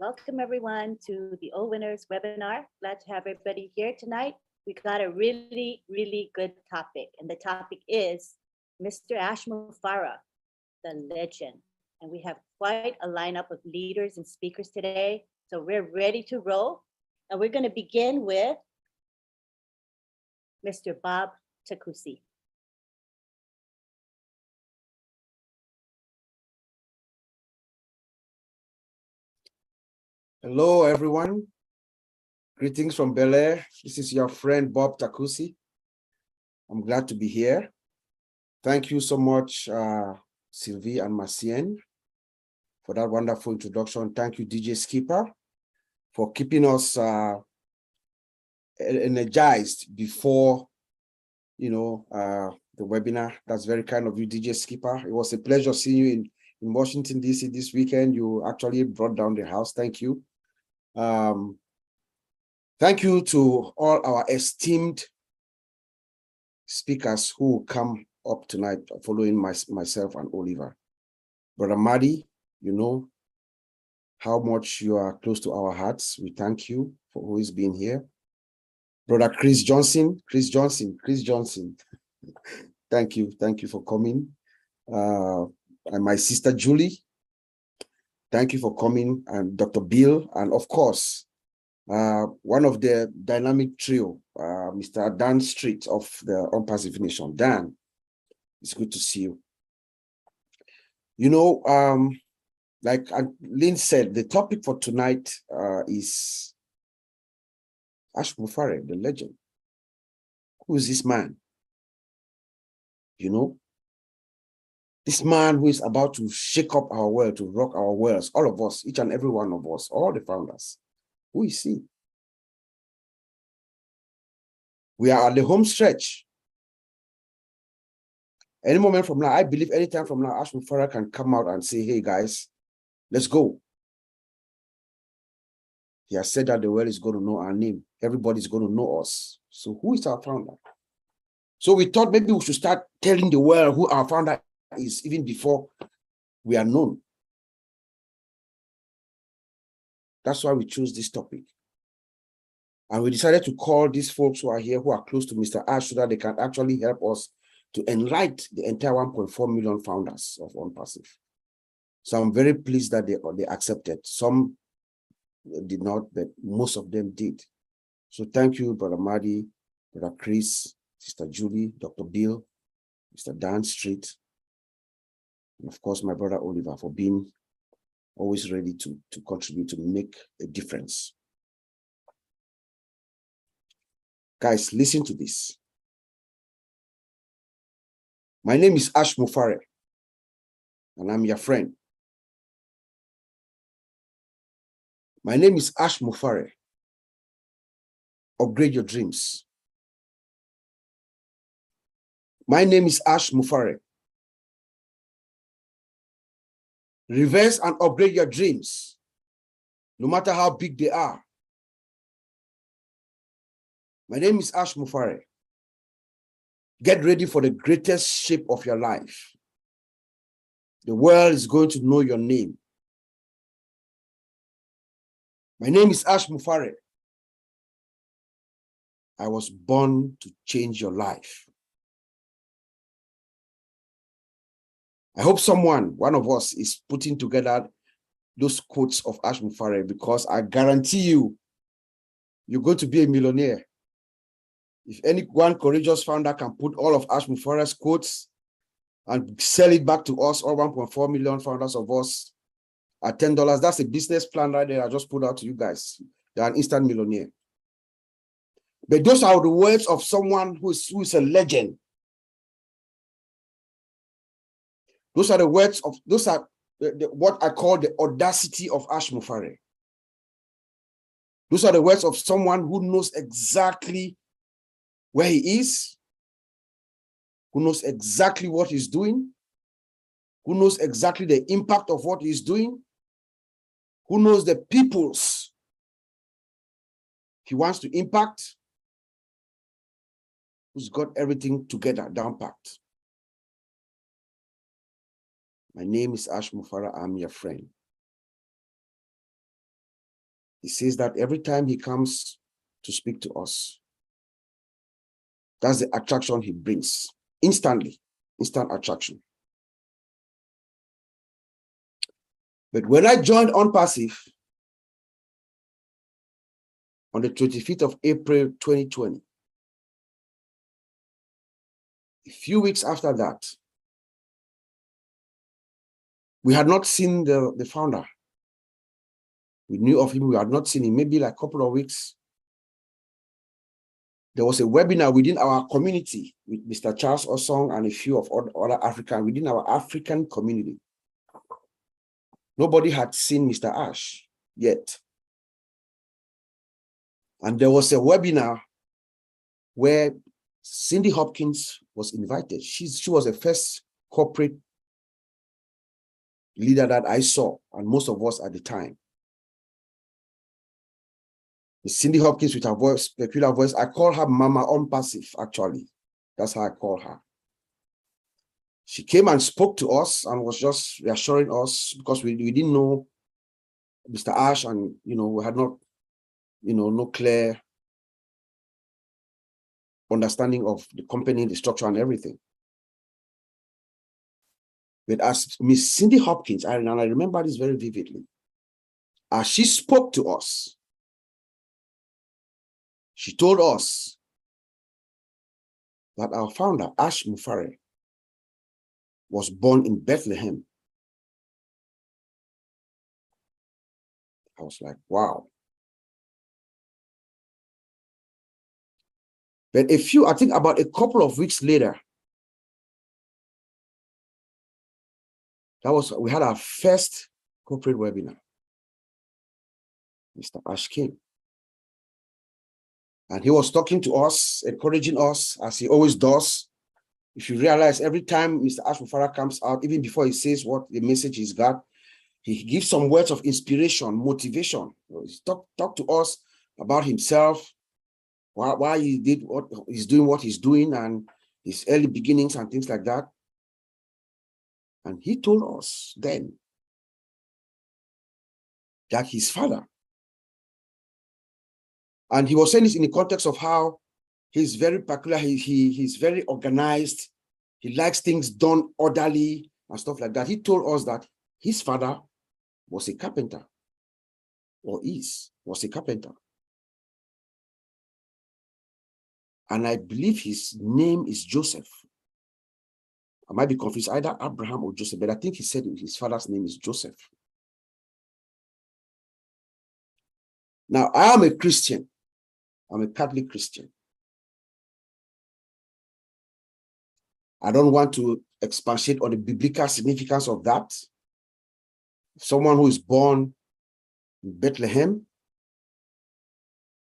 Welcome everyone to the O Winners webinar. Glad to have everybody here tonight. We got a really good topic, and the topic is Mr. Ash Mufareh, the legend. And we have quite a lineup of leaders and speakers today. So we're ready to roll. And we're going to begin with Mr. Bob Takusi. Hello, everyone. Greetings from Bel Air. This is your friend, Bob Takusi. I'm glad to be here. Thank you so much, Sylvie and Macien, for that wonderful introduction. Thank you, DJ Skipper, for keeping us energized before, the webinar. That's very kind of you, DJ Skipper. It was a pleasure seeing you in Washington, D.C. this weekend. You actually brought down the house. Thank you. Thank you to all our esteemed speakers who come up tonight following myself and Oliver. Brother Madi, you know how much you are close to our hearts. We thank you for always being here. Brother Chris Johnson. Thank you for coming. And my sister Julie, thank you for coming, and Dr. Bill, and of course, one of the dynamic trio, Mr. Dan Street of the Unpassive Nation. Dan, it's good to see you. Like Lynn said, the topic for tonight is Ash Mufareh, the legend. Who is this man? This man who is about to shake up our world, to rock our worlds, all of us, each and every one of us, all the founders. Who is he? We are at the home stretch. Any moment from now, I believe anytime from now, Ash Mufareh can come out and say, hey guys, let's go. He has said that the world is going to know our name. Everybody's going to know us. So who is our founder? So we thought maybe we should start telling the world who our founder is even before we are known. That's why we chose this topic. And we decided to call these folks who are here, who are close to Mr. Ash, so that they can actually help us to enlighten the entire 1.4 million founders of Unpassive. So I'm very pleased that they accepted. Some did not, but most of them did. So thank you, Brother Madi, Brother Chris, Sister Julie, Dr. Bill, Mr. Dan Street, and of course, my brother Oliver, for being always ready to contribute, to make a difference. Guys, listen to this. My name is Ash Mufareh, and I'm your friend. My name is Ash Mufareh. Upgrade your dreams. My name is Ash Mufareh. Reverse and upgrade your dreams, no matter how big they are. My name is Ash Mufareh. Get ready for the greatest shape of your life. The world is going to know your name. My name is Ash Mufareh. I was born to change your life. I hope one of us, is putting together those quotes of Ash Mufareh, because I guarantee you, you're going to be a millionaire. If any one courageous founder can put all of Ash Mufareh's quotes and sell it back to us, all 1.4 million founders of us, at $10, that's a business plan right there I just put out to you guys. They're an instant millionaire. But those are the words of someone who is a legend. Those are the words of, those are what I call the audacity of Ash Mufareh. Those are the words of someone who knows exactly where he is, who knows exactly what he's doing, who knows exactly the impact of what he's doing, who knows the peoples he wants to impact, who's got everything together, down packed. My name is Ash Mufareh. I'm your friend. He says that every time he comes to speak to us, that's the attraction he brings. Instantly, instant attraction. But when I joined OnPassive on the 25th of April, 2020, a few weeks after that, we had not seen the founder. We knew of him, we had not seen him, maybe like a couple of weeks. There was a webinar within our community with Mr. Charles Osong and a few of other African, within our African community. Nobody had seen Mr. Ash yet. And there was a webinar where Cindy Hopkins was invited. She was the first corporate leader that I saw, and most of us at the time. Cindy Hopkins with her voice, peculiar voice. I call her Mama OnPassive, actually. That's how I call her. She came and spoke to us and was just reassuring us because we didn't know Mr. Ash, and we had not, no clear understanding of the company, the structure, and everything. But as Miss Cindy Hopkins, and I remember this very vividly, as she spoke to us, she told us that our founder, Ash Mufareh, was born in Bethlehem. I was like, wow. But I think about a couple of weeks later, we had our first corporate webinar. Mr. Ash came. And he was talking to us, encouraging us, as he always does. If you realize, every time Mr. Ash Mufareh comes out, even before he says what the message he's got, he gives some words of inspiration, motivation. He talk to us about himself, why he did what he's doing, and his early beginnings and things like that. And he told us then that his father, and he was saying this in the context of how he's very peculiar, he's very organized, he likes things done orderly and stuff like that. He told us that his father was a carpenter, was a carpenter. And I believe his name is Joseph. I might be confused, either Abraham or Joseph, but I think he said his father's name is Joseph. Now, I am a Christian. I'm a Catholic Christian. I don't want to expatiate on the biblical significance of that. Someone who is born in Bethlehem,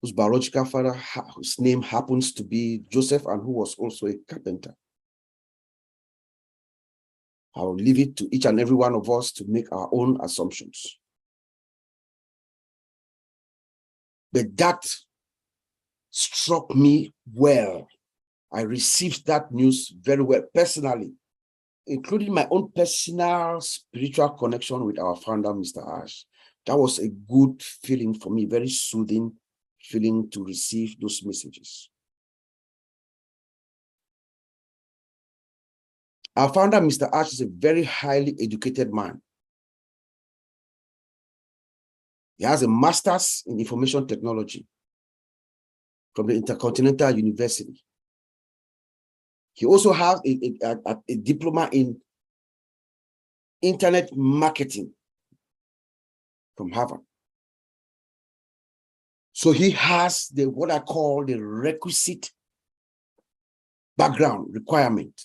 whose biological father, whose name happens to be Joseph, and who was also a carpenter. I will leave it to each and every one of us to make our own assumptions. But that struck me well. I received that news very well personally, including my own personal spiritual connection with our founder, Mr. Ash. That was a good feeling for me, very soothing feeling to receive those messages. Our founder, Mr. Ash, is a very highly educated man. He has a master's in information technology from the Intercontinental University. He also has a diploma in internet marketing from Harvard. So he has what I call the requisite background requirement,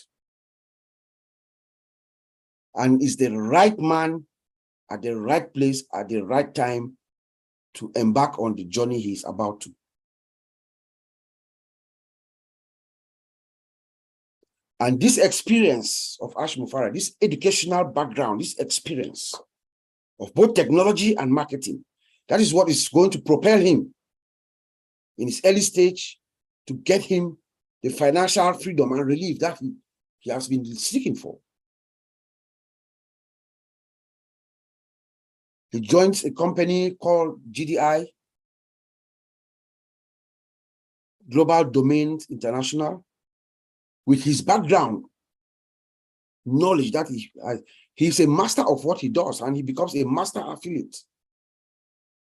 and is the right man at the right place at the right time to embark on the journey he's about to. And this experience of Ash Mufareh, this educational background, this experience of both technology and marketing, that is what is going to propel him in his early stage to get him the financial freedom and relief that he has been seeking for. He joins a company called GDI, Global Domains International, with his background, knowledge that he's a master of what he does, and he becomes a master affiliate.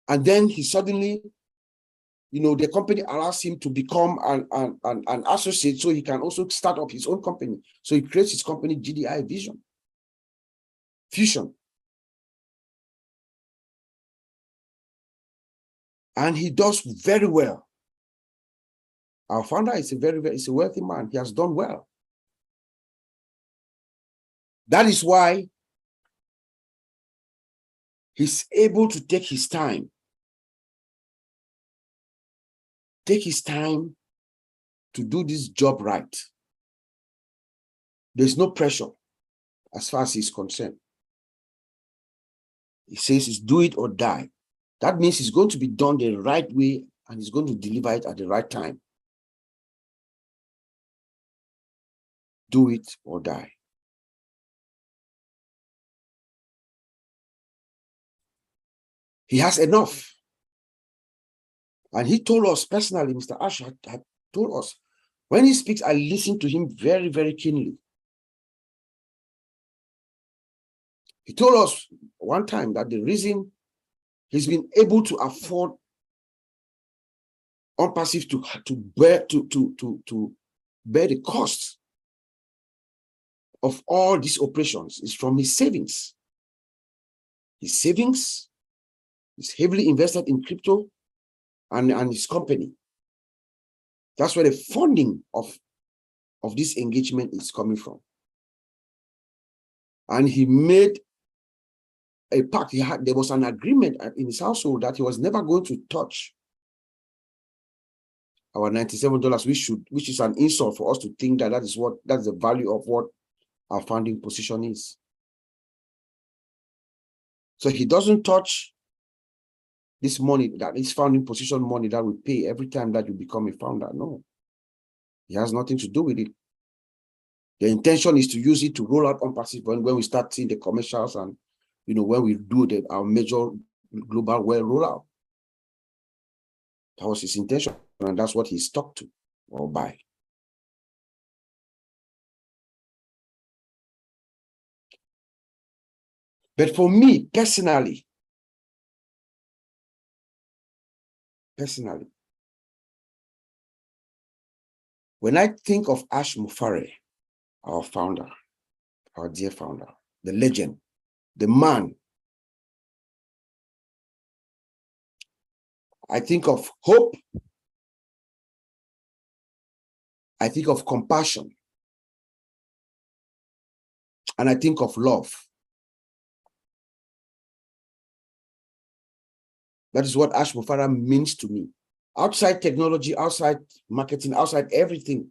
And then he suddenly, the company allows him to become an associate, so he can also start up his own company. So he creates his company, GDI Fusion. And he does very well. Our founder is a wealthy man. He has done well. That is why he's able to take his time to do this job right. There's no pressure as far as he's concerned. He says it's do it or die. That means it's going to be done the right way, and he's going to deliver it at the right time. Do it or die. He has enough. And he told us personally, Mr. Ash had told us, when he speaks, I listen to him very, very keenly. He told us one time that the reason he's been able to afford Unpassive to bear the cost of all these operations is from his savings. His savings is heavily invested in crypto and his company. That's where the funding of this engagement is coming from. And he made a pact. There was an agreement in his household that he was never going to touch our $97, which is an insult for us to think that that's the value of what our founding position is. So he doesn't touch this money, that is founding position money that we pay every time that you become a founder. No, he has nothing to do with it. The intention is to use it to roll out Unpassive when we start seeing the commercials and when we do our major global well rollout. That was his intention, and that's what he stuck to or by. But for me personally, when I think of Ash Mufareh, our founder, our dear founder, the legend, the man, I think of hope, I think of compassion, and I think of love. That is what Ash Mufareh means to me. Outside technology, outside marketing, outside everything,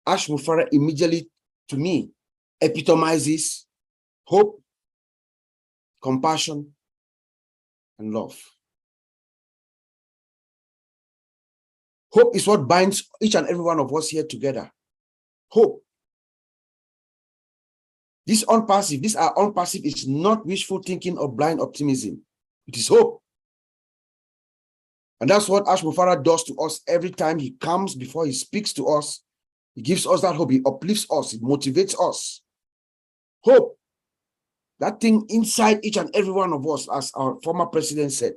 Ash Mufareh immediately, to me, epitomizes hope, compassion, and love. Hope is what binds each and every one of us here together. Hope. These are unpassive. It's not wishful thinking or blind optimism. It is hope. And that's what Ash Mufareh does to us every time he comes, before he speaks to us. He gives us that hope. He uplifts us. It motivates us. Hope. That thing inside each and every one of us, as our former president said,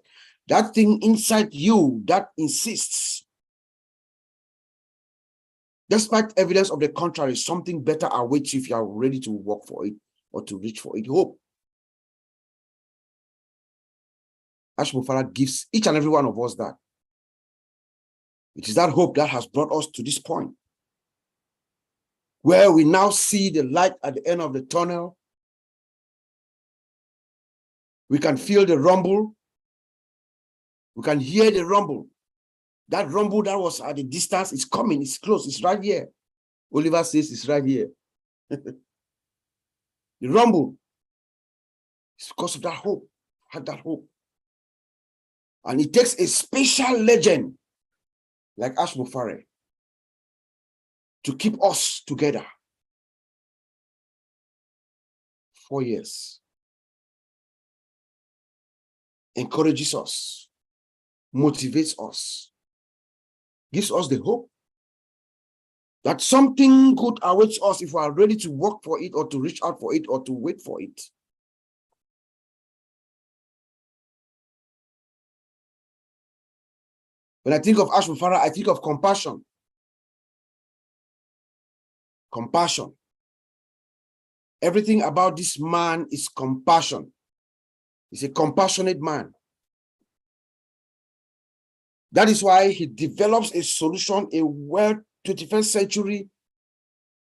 that thing inside you that insists, despite evidence of the contrary, something better awaits you if you are ready to work for it or to reach for it. Hope. Ash Mufareh gives each and every one of us that. It is that hope that has brought us to this point, where we now see the light at the end of the tunnel. We can feel the rumble. We can hear the rumble. That rumble that was at the distance is coming. It's close. It's right here. Oliver says it's right here. The rumble is because of that hope. Had that hope. And it takes a special legend like Ash Mufareh to keep us together. 4 years. Encourages us, motivates us, gives us the hope that something good awaits us if we are ready to work for it or to reach out for it or to wait for it. When I think of Ash Mufareh, I think of compassion. Compassion. Everything about this man is compassion. He's a compassionate man. That is why he develops a solution, a 21st century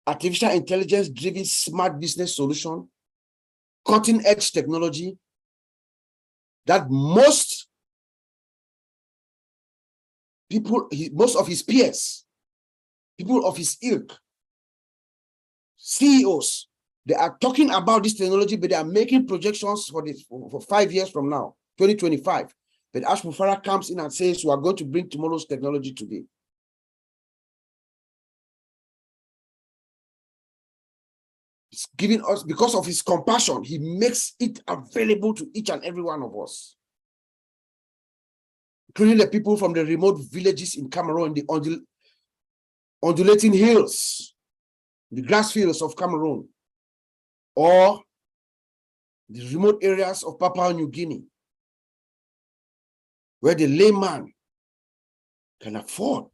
artificial intelligence driven smart business solution, cutting edge technology that most people, most of his peers, people of his ilk, CEOs, they are talking about this technology, but they are making projections for 5 years from now, 2025. But Ash Mufareh comes in and says, we are going to bring tomorrow's technology today. It's giving us, because of his compassion, he makes it available to each and every one of us, including the people from the remote villages in Cameroon, the undulating hills, the grass fields of Cameroon, or the remote areas of Papua New Guinea, where the layman can afford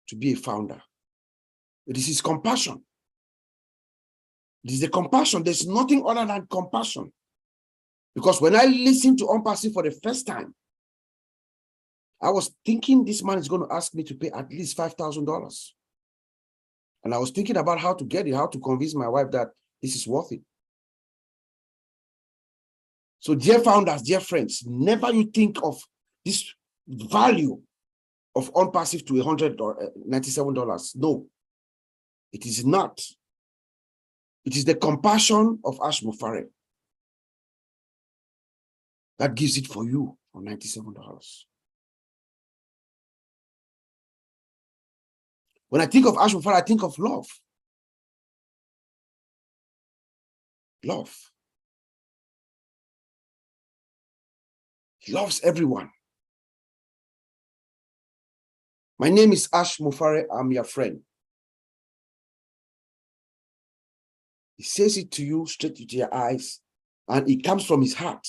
to be a founder. It is his compassion. It is the compassion. There's nothing other than compassion. Because when I listened to Unpassive for the first time, I was thinking this man is going to ask me to pay at least $5,000. And I was thinking about how to get it, how to convince my wife that this is worth it. So dear founders, dear friends, never you think of this value of Unpassive to $197. No, it is not. It is the compassion of Ash Mufareh that gives it for you for $97. When I think of Ash Mufareh, I think of love. Love. He loves everyone. My name is Ash Mufareh. I'm your friend. He says it to you straight into your eyes, and it comes from his heart.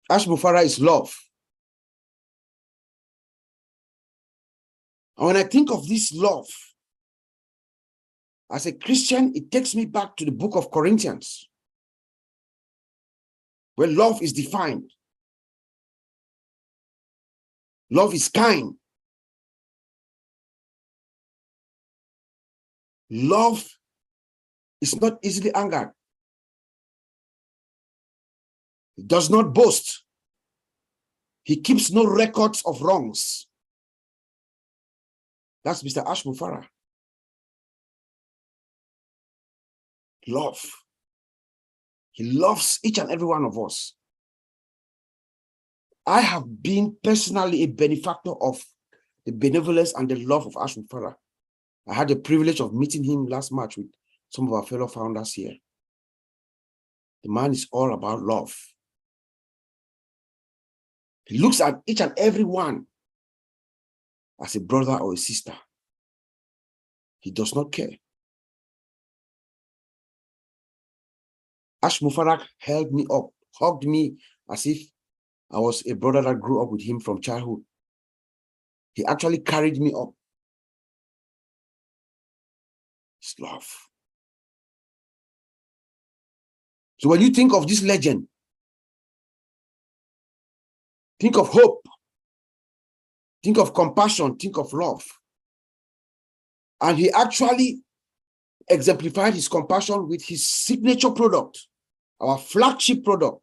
Ash Mufareh is love. And when I think of this love, as a Christian, it takes me back to the book of Corinthians, where love is defined. Love is kind. Love is not easily angered. It does not boast. He keeps no records of wrongs. That's Mr. Ash Mufareh. Love. He loves each and every one of us. I have been personally a benefactor of the benevolence and the love of Ash Mufareh. I had the privilege of meeting him last March with some of our fellow founders here. The man is all about love. He looks at each and every one as a brother or a sister. He does not care. Ash Mufareh held me up, hugged me as if I was a brother that grew up with him from childhood. He actually carried me up. It's love. So when you think of this legend, think of hope, think of compassion, think of love. And he actually exemplified his compassion with his signature product, our flagship product.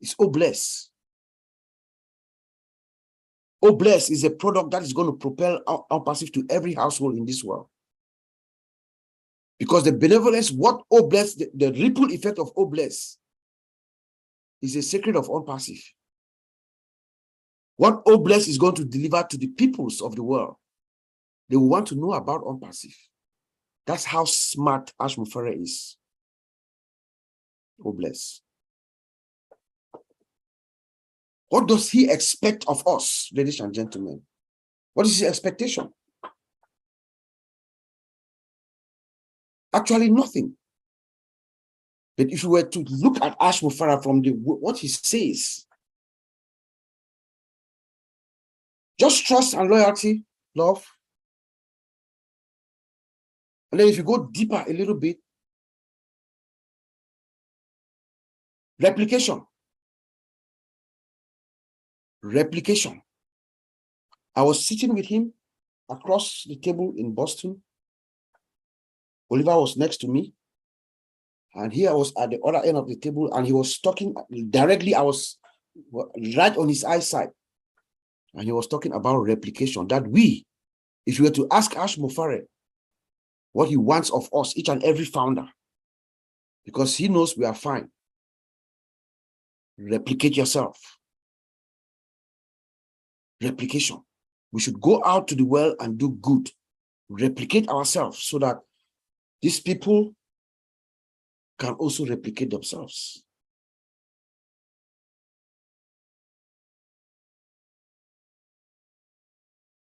It's Oh Bless. Oh Bless is a product that is going to propel Unpassive to every household in this world. Because the benevolence, what Oh Bless, the ripple effect of Oh Bless is a secret of Unpassive. What Oh Bless is going to deliver to the peoples of the world, they will want to know about Unpassive. That's how smart Ash Mufareh is. Oh Bless. What does he expect of us, ladies and gentlemen? What is his expectation? Actually, nothing. But if you were to look at Ash Mufareh from what he says, just trust and loyalty, love. And then if you go deeper a little bit, replication. Replication. I was sitting with him across the table in Boston. Oliver was next to me. And here I was at the other end of the table, and he was talking directly. I was right on his eyesight. And he was talking about replication, that if you were to ask Ash Mufareh what he wants of us, each and every founder, because he knows we are fine, replicate yourself. Replication. We should go out to the world and do good. Replicate ourselves so that these people can also replicate themselves.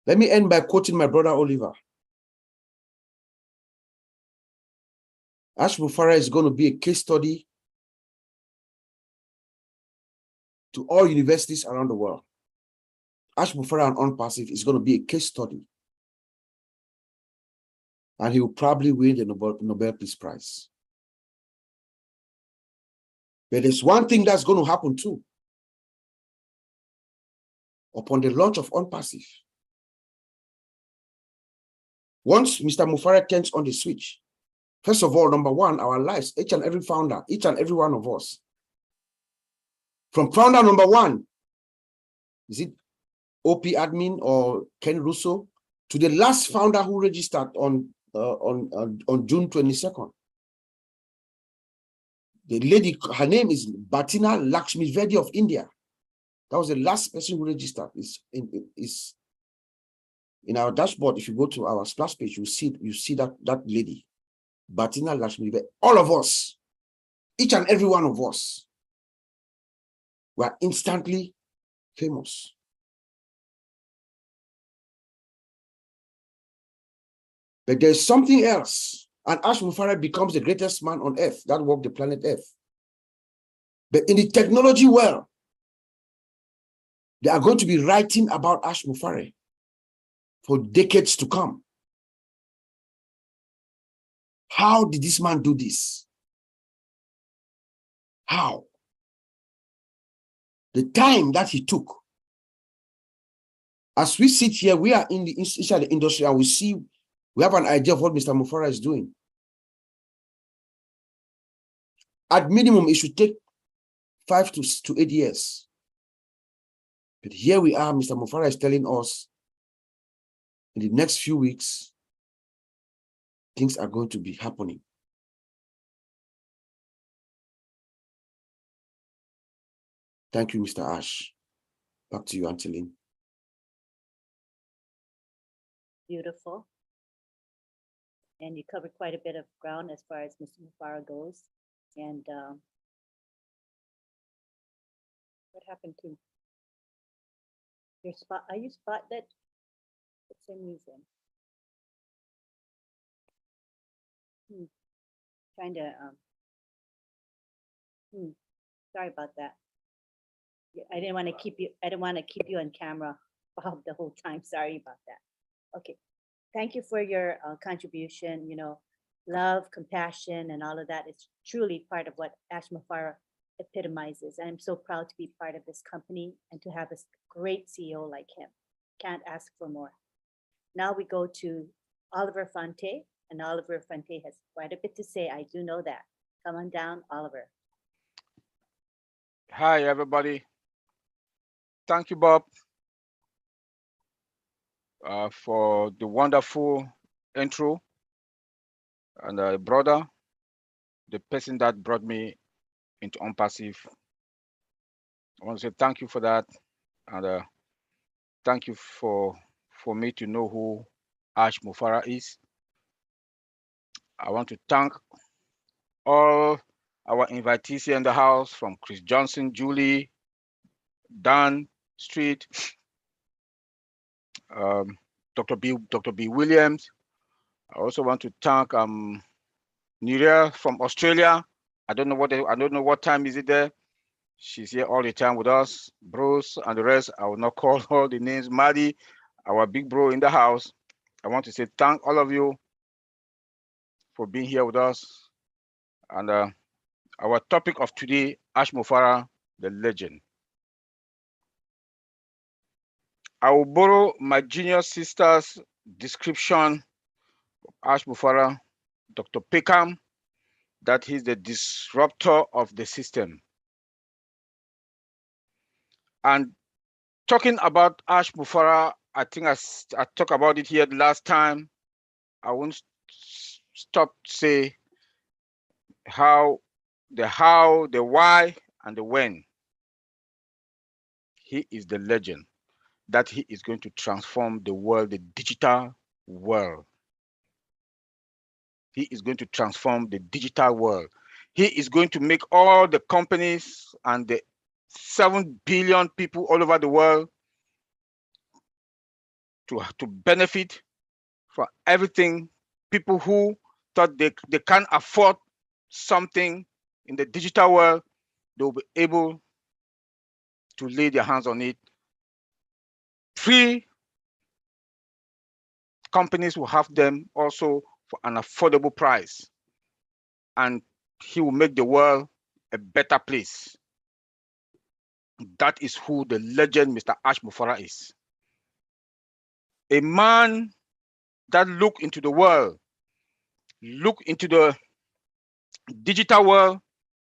Let me end by quoting my brother Oliver. Ash Mufareh is going to be a case study to all universities around the world. Ash Mufareh and Unpassive is going to be a case study. And he will probably win the Nobel Peace Prize. But there's one thing that's going to happen too. Upon the launch of Unpassive, once Mr. Mufareh turns on the switch, first of all, number one, our lives, each and every founder, each and every one of us, from founder number one, is it OP admin or Ken Russo, to the last founder who registered on June 22nd. The lady, her name is Bhatina Lakshmivedi of India. That was the last person who registered. Is in our dashboard. If you go to our splash page, you see that lady, Bhatina Lakshmivedi. All of us, each and every one of us, were instantly famous. But there's something else, and Ash Mufareh becomes the greatest man on earth that walked the planet Earth. But in the technology world, they are going to be writing about Ash Mufareh for decades to come. How did this man do this? How? The time that he took. As we sit here, we are inside the industry, and we have an idea of what Mr. Mufareh is doing. At minimum, it should take 5 to 8 years. But here we are, Mr. Mufareh is telling us in the next few weeks, things are going to be happening. Thank you, Mr. Ash. Back to you, Anteline. Beautiful. And you covered quite a bit of ground as far as Mr. Mufareh goes. And what happened to your spot? Are you spotted? For some reason. Trying to sorry about that. I didn't want to keep you on camera Bob the whole time. Sorry about that. Okay. Thank you for your contribution. You know, love, compassion, and all of that is truly part of what Ash Mufareh epitomizes. And I'm so proud to be part of this company and to have a great CEO like him. Can't ask for more. Now we go to Oliver Fonte, and Oliver Fonte has quite a bit to say. I do know that. Come on down, Oliver. Hi, everybody. Thank you, Bob, for the wonderful intro. And brother, the person that brought me into Unpassive, I want to say thank you for that. And thank you for me to know who Ash Mufareh is. I want to thank all our invitees here in the house, from Chris Johnson, Julie, Dan Street, Dr. B. Williams. I also want to thank Niria from Australia. I don't know what time is it there. She's here all the time with us. Bruce and the rest. I will not call all the names. Maddie, our big bro in the house. I want to say thank all of you for being here with us. And our topic of today, Ash Mufareh, the legend. I will borrow my junior sister's description of Ash Mufareh, Dr. Peckham, that he's the disruptor of the system. And talking about Ash Mufareh, I think I talked about it here the last time. I won't stop to say how, the why, and the when. He is the legend that he is going to transform the world, the digital world. He is going to transform the digital world. He is going to make all the companies and the 7 billion people all over the world to benefit from everything. People who thought they can't afford something in the digital world, they'll be able to lay their hands on it. Free companies will have them also for an affordable price. And he will make the world a better place. That is who the legend Mr. Ash Mufareh is. A man that looked into the world, looked into the digital world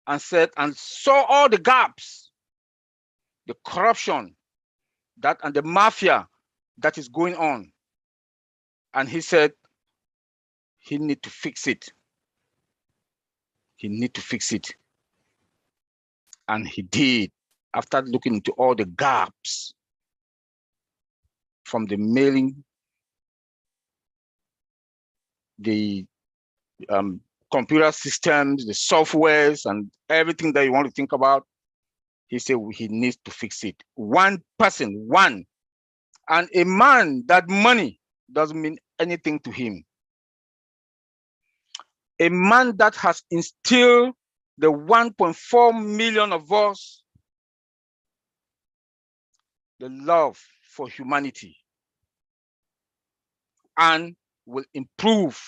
and saw all the gaps, the corruption, and the mafia that is going on. And he said he need to fix it. He need to fix it. And he did, after looking into all the gaps from the mailing, the computer systems, the softwares, and everything that you want to think about. He said he needs to fix it. One person, one. And a man that money doesn't mean anything to him. A man that has instilled the 1.4 million of us the love for humanity and will improve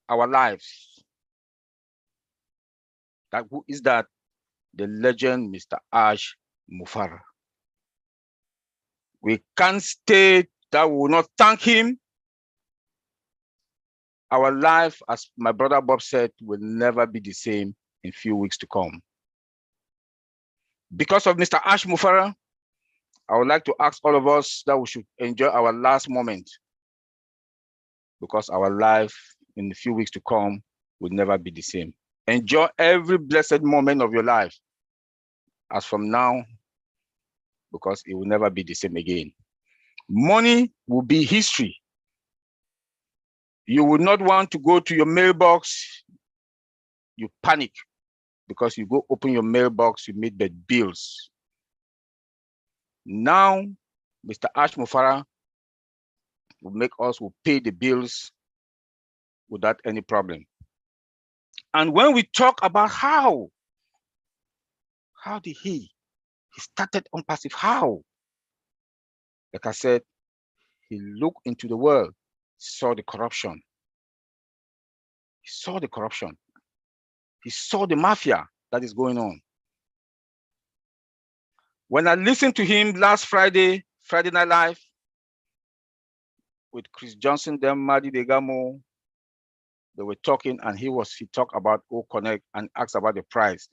our lives. Who is that? The legend, Mr. Ash Mufareh. We can't state that we will not thank him. Our life, as my brother Bob said, will never be the same in few weeks to come. Because of Mr. Ash Mufareh, I would like to ask all of us that we should enjoy our last moment, because our life in the few weeks to come will never be the same. Enjoy every blessed moment of your life as from now, because it will never be the same again. Money will be history. You would not want to go to your mailbox. You panic because you go open your mailbox, you meet the bills. Now, Mr. Ash Mufareh will pay the bills without any problem. And when we talk about how did he started on passive, how? Like I said, he looked into the world, saw the corruption. He saw the corruption. He saw the mafia that is going on. When I listened to him last Friday Night Live, with Chris Johnson, then Madi Degamo, they were talking, and he talked about O Connect and asked about the price.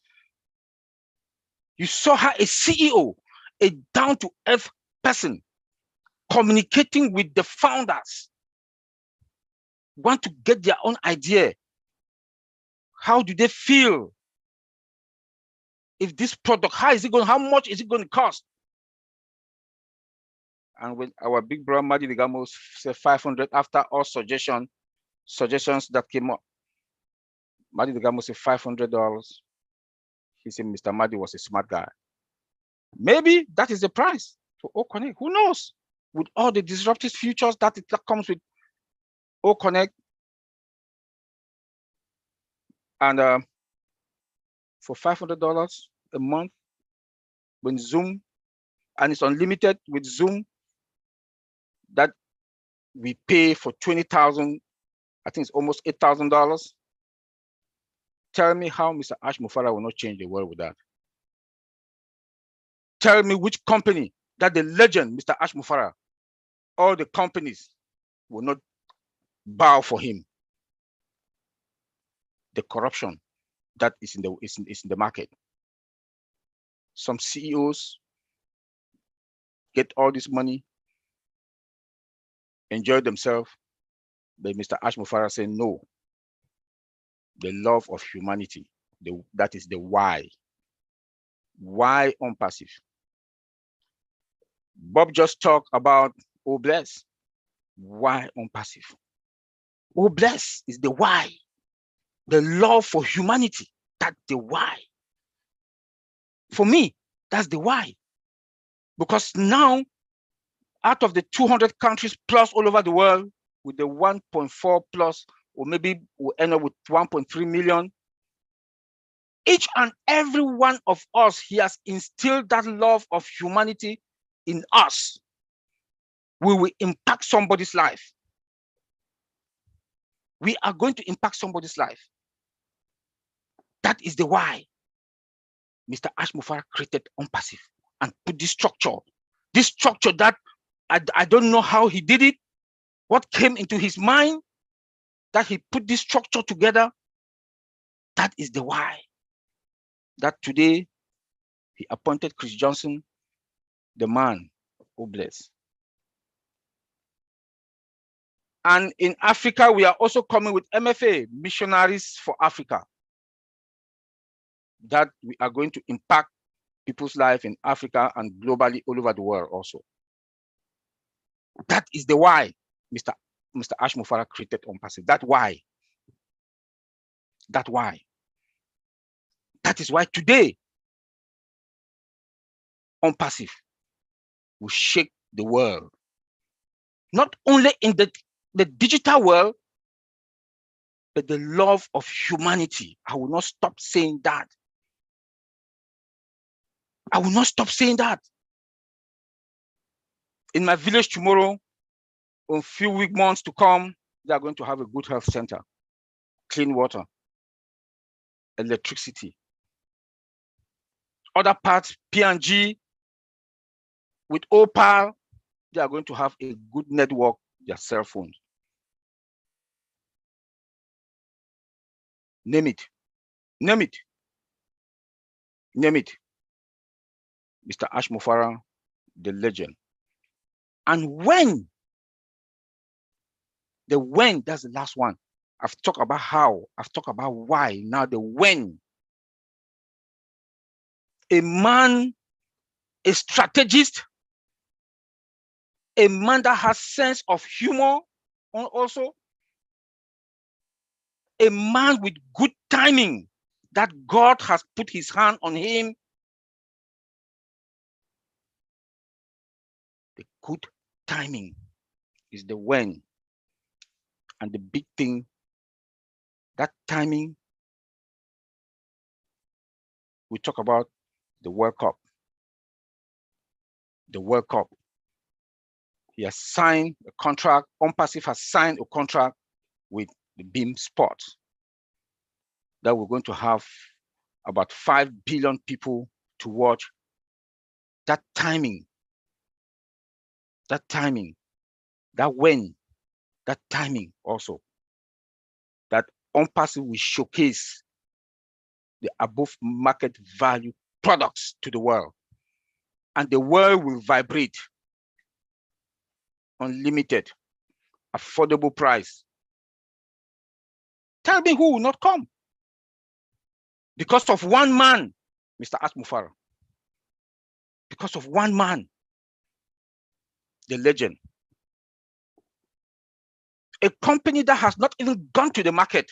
You saw how a CEO, a down-to-earth person, communicating with the founders, want to get their own idea. How do they feel? If this product, how much is it going to cost? And when our big brother Madi Degamo said 500 after all suggestions that came up, Madi Degamo said $500. He said Mr. Madi was a smart guy. Maybe that is the price for O-Connect. Who knows? With all the disruptive futures that comes with O-Connect, and for $500 a month with Zoom, and it's unlimited with Zoom, that we pay for 20,000, I think it's almost $8,000. Tell me how Mr. Ash Mufareh will not change the world with that. Tell me which company that the legend, Mr. Ash Mufareh, all the companies will not bow for him. The corruption that is in the market. Some CEOs get all this money, enjoy themselves, but Mr. Ash Mufareh said no. The love of humanity, that is the why. Why unpassive? Bob just talked about oh bless. Why unpassive? Oh bless is the why. The love for humanity, that's the why. For me, that's the why. Because now, out of the 200 countries plus all over the world, with the 1.4 plus, or maybe we'll end up with 1.3 million, each and every one of us, he has instilled that love of humanity in us. We will impact somebody's life. We are going to impact somebody's life. That is the why Mr. Ash Mufareh created Unpassive and put this structure that I don't know how he did it, what came into his mind, that he put this structure together. That is the why. That today he appointed Chris Johnson, the man who bless. And in Africa, we are also coming with MFA, Missionaries for Africa, that we are going to impact people's life in Africa and globally all over the world also. That is the why Mr. Ash Mufareh created Unpassive. That why. That why. That is why today Unpassive will shake the world. Not only in the digital world, but the love of humanity. I will not stop saying that. I will not stop saying that. In my village tomorrow, in a few months to come, they are going to have a good health center, clean water, electricity. Other parts, P&G, with Opal, they are going to have a good network, their cell phones. Name it. Name it. Name it. Mr. Ash Mufareh, the legend. And when, that's the last one. I've talked about how, I've talked about why, now the when. A man, a strategist, a man that has sense of humor also, a man with good timing, that God has put his hand on him. The good timing is the when. And the big thing, that timing, we talk about the World Cup. The World Cup. He has signed a contract, Unpassive has signed a contract with the Beam Sports that we're going to have about 5 billion people to watch. That timing, that when, that timing also, that Unpassive will showcase the above market value products to the world, and the world will vibrate. Unlimited, affordable price. Tell me who will not come? Because of one man, Mr. Ash Mufareh. Because of one man, the legend. A company that has not even gone to the market.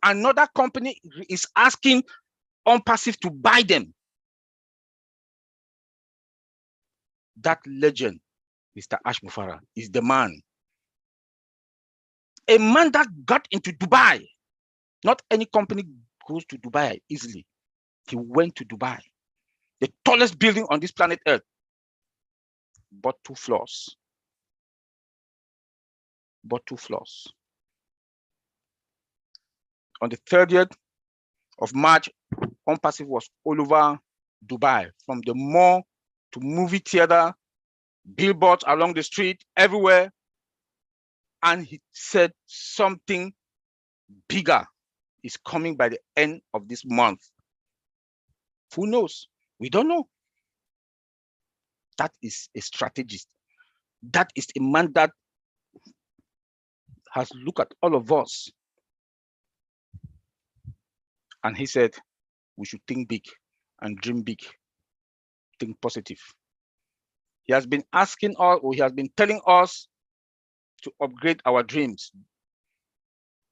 Another company is asking Unpassive to buy them. That legend, Mr. Mufareh, is the man. A man that got into Dubai. Not any company goes to Dubai easily. He went to Dubai, the tallest building on this planet Earth, bought 2 floors. Bought 2 floors. On the 30th of March, Unpassive was all over Dubai, from the mall to movie theater, billboards along the street, everywhere. And he said something bigger is coming by the end of this month. Who knows? We don't know. That is a strategist. That is a man that has looked at all of us. And he said, we should think big and dream big, think positive. He has been asking us, or he has been telling us to upgrade our dreams.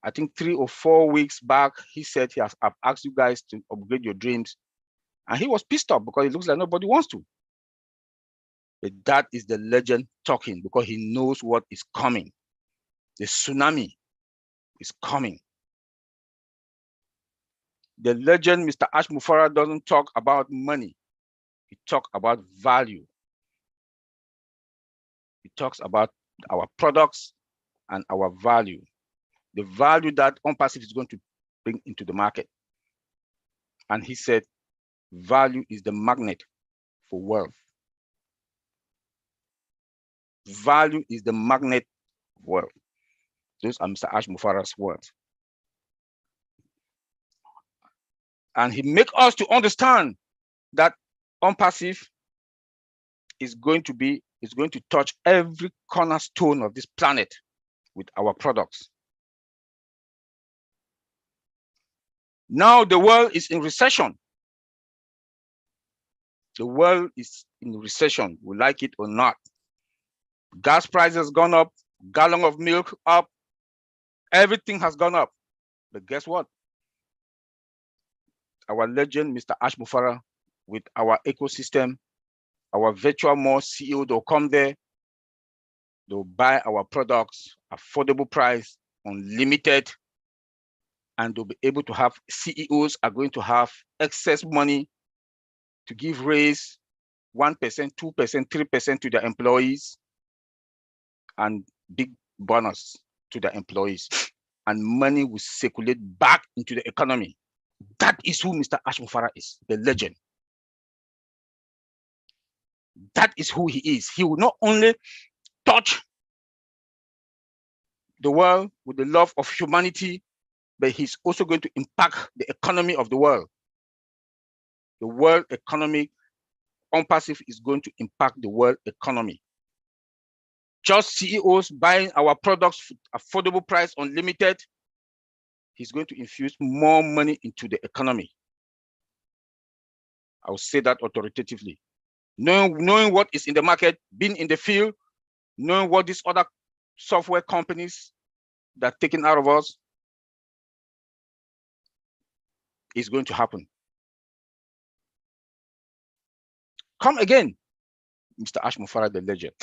I think 3 or 4 weeks back, he said I've asked you guys to upgrade your dreams. And he was pissed off because it looks like nobody wants to. But that is the legend talking, because he knows what is coming. The tsunami is coming. The legend, Mr. Mufareh, doesn't talk about money. He talks about value. He talks about our products and our value. The value that Unpassive is going to bring into the market. And he said, value is the magnet for wealth. Value is the magnet of wealth. Those are Mr. Mufareh's words. And he makes us to understand that Unpassive is going to touch every cornerstone of this planet with our products. Now the world is in recession. The world is in recession, we like it or not. Gas prices has gone up, gallon of milk up, everything has gone up. But guess what? Our legend, Mr. Mufareh, with our ecosystem, our virtual mall CEO, they'll come there, they'll buy our products, affordable price, unlimited, and they'll be able to have, CEOs are going to have excess money to give raise 1%, 2%, 3% to their employees, and big bonus to their employees. And money will circulate back into the economy. That is who Mr. Mufareh is, the legend. That is who he is. He will not only touch the world with the love of humanity, but he's also going to impact the economy of the world. The world economy, Unpassive is going to impact the world economy. Just CEOs buying our products, affordable price, unlimited, he's going to infuse more money into the economy. I will say that authoritatively. Knowing what is in the market, being in the field, knowing what these other software companies that are taken out of us is going to happen. Come again, Mr. Mufareh, the legend.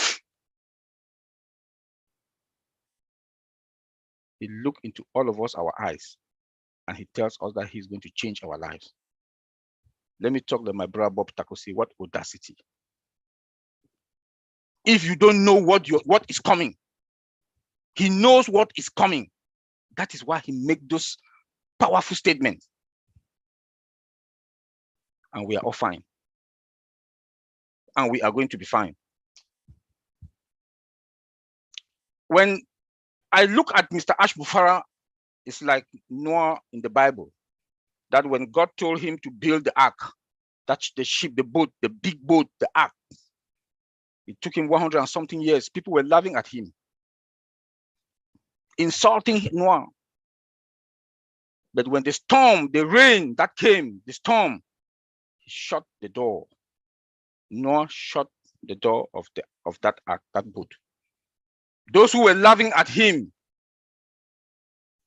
He looks into all of us, our eyes, and he tells us that he's going to change our lives. Let me talk to my brother Bob Takosi. What audacity. If you don't know what is coming, he knows what is coming. That is why he makes those powerful statements. And we are all fine. And we are going to be fine. When I look at Mr. Mufareh, it's like Noah in the Bible, that when God told him to build the ark, that's the ship, the boat, the big boat, the ark. It took him 100 and something years. People were laughing at him, insulting Noah. But when the storm, the rain that came, the storm, he shut the door. Noah shut the door of that ark, that boat. Those who were laughing at him,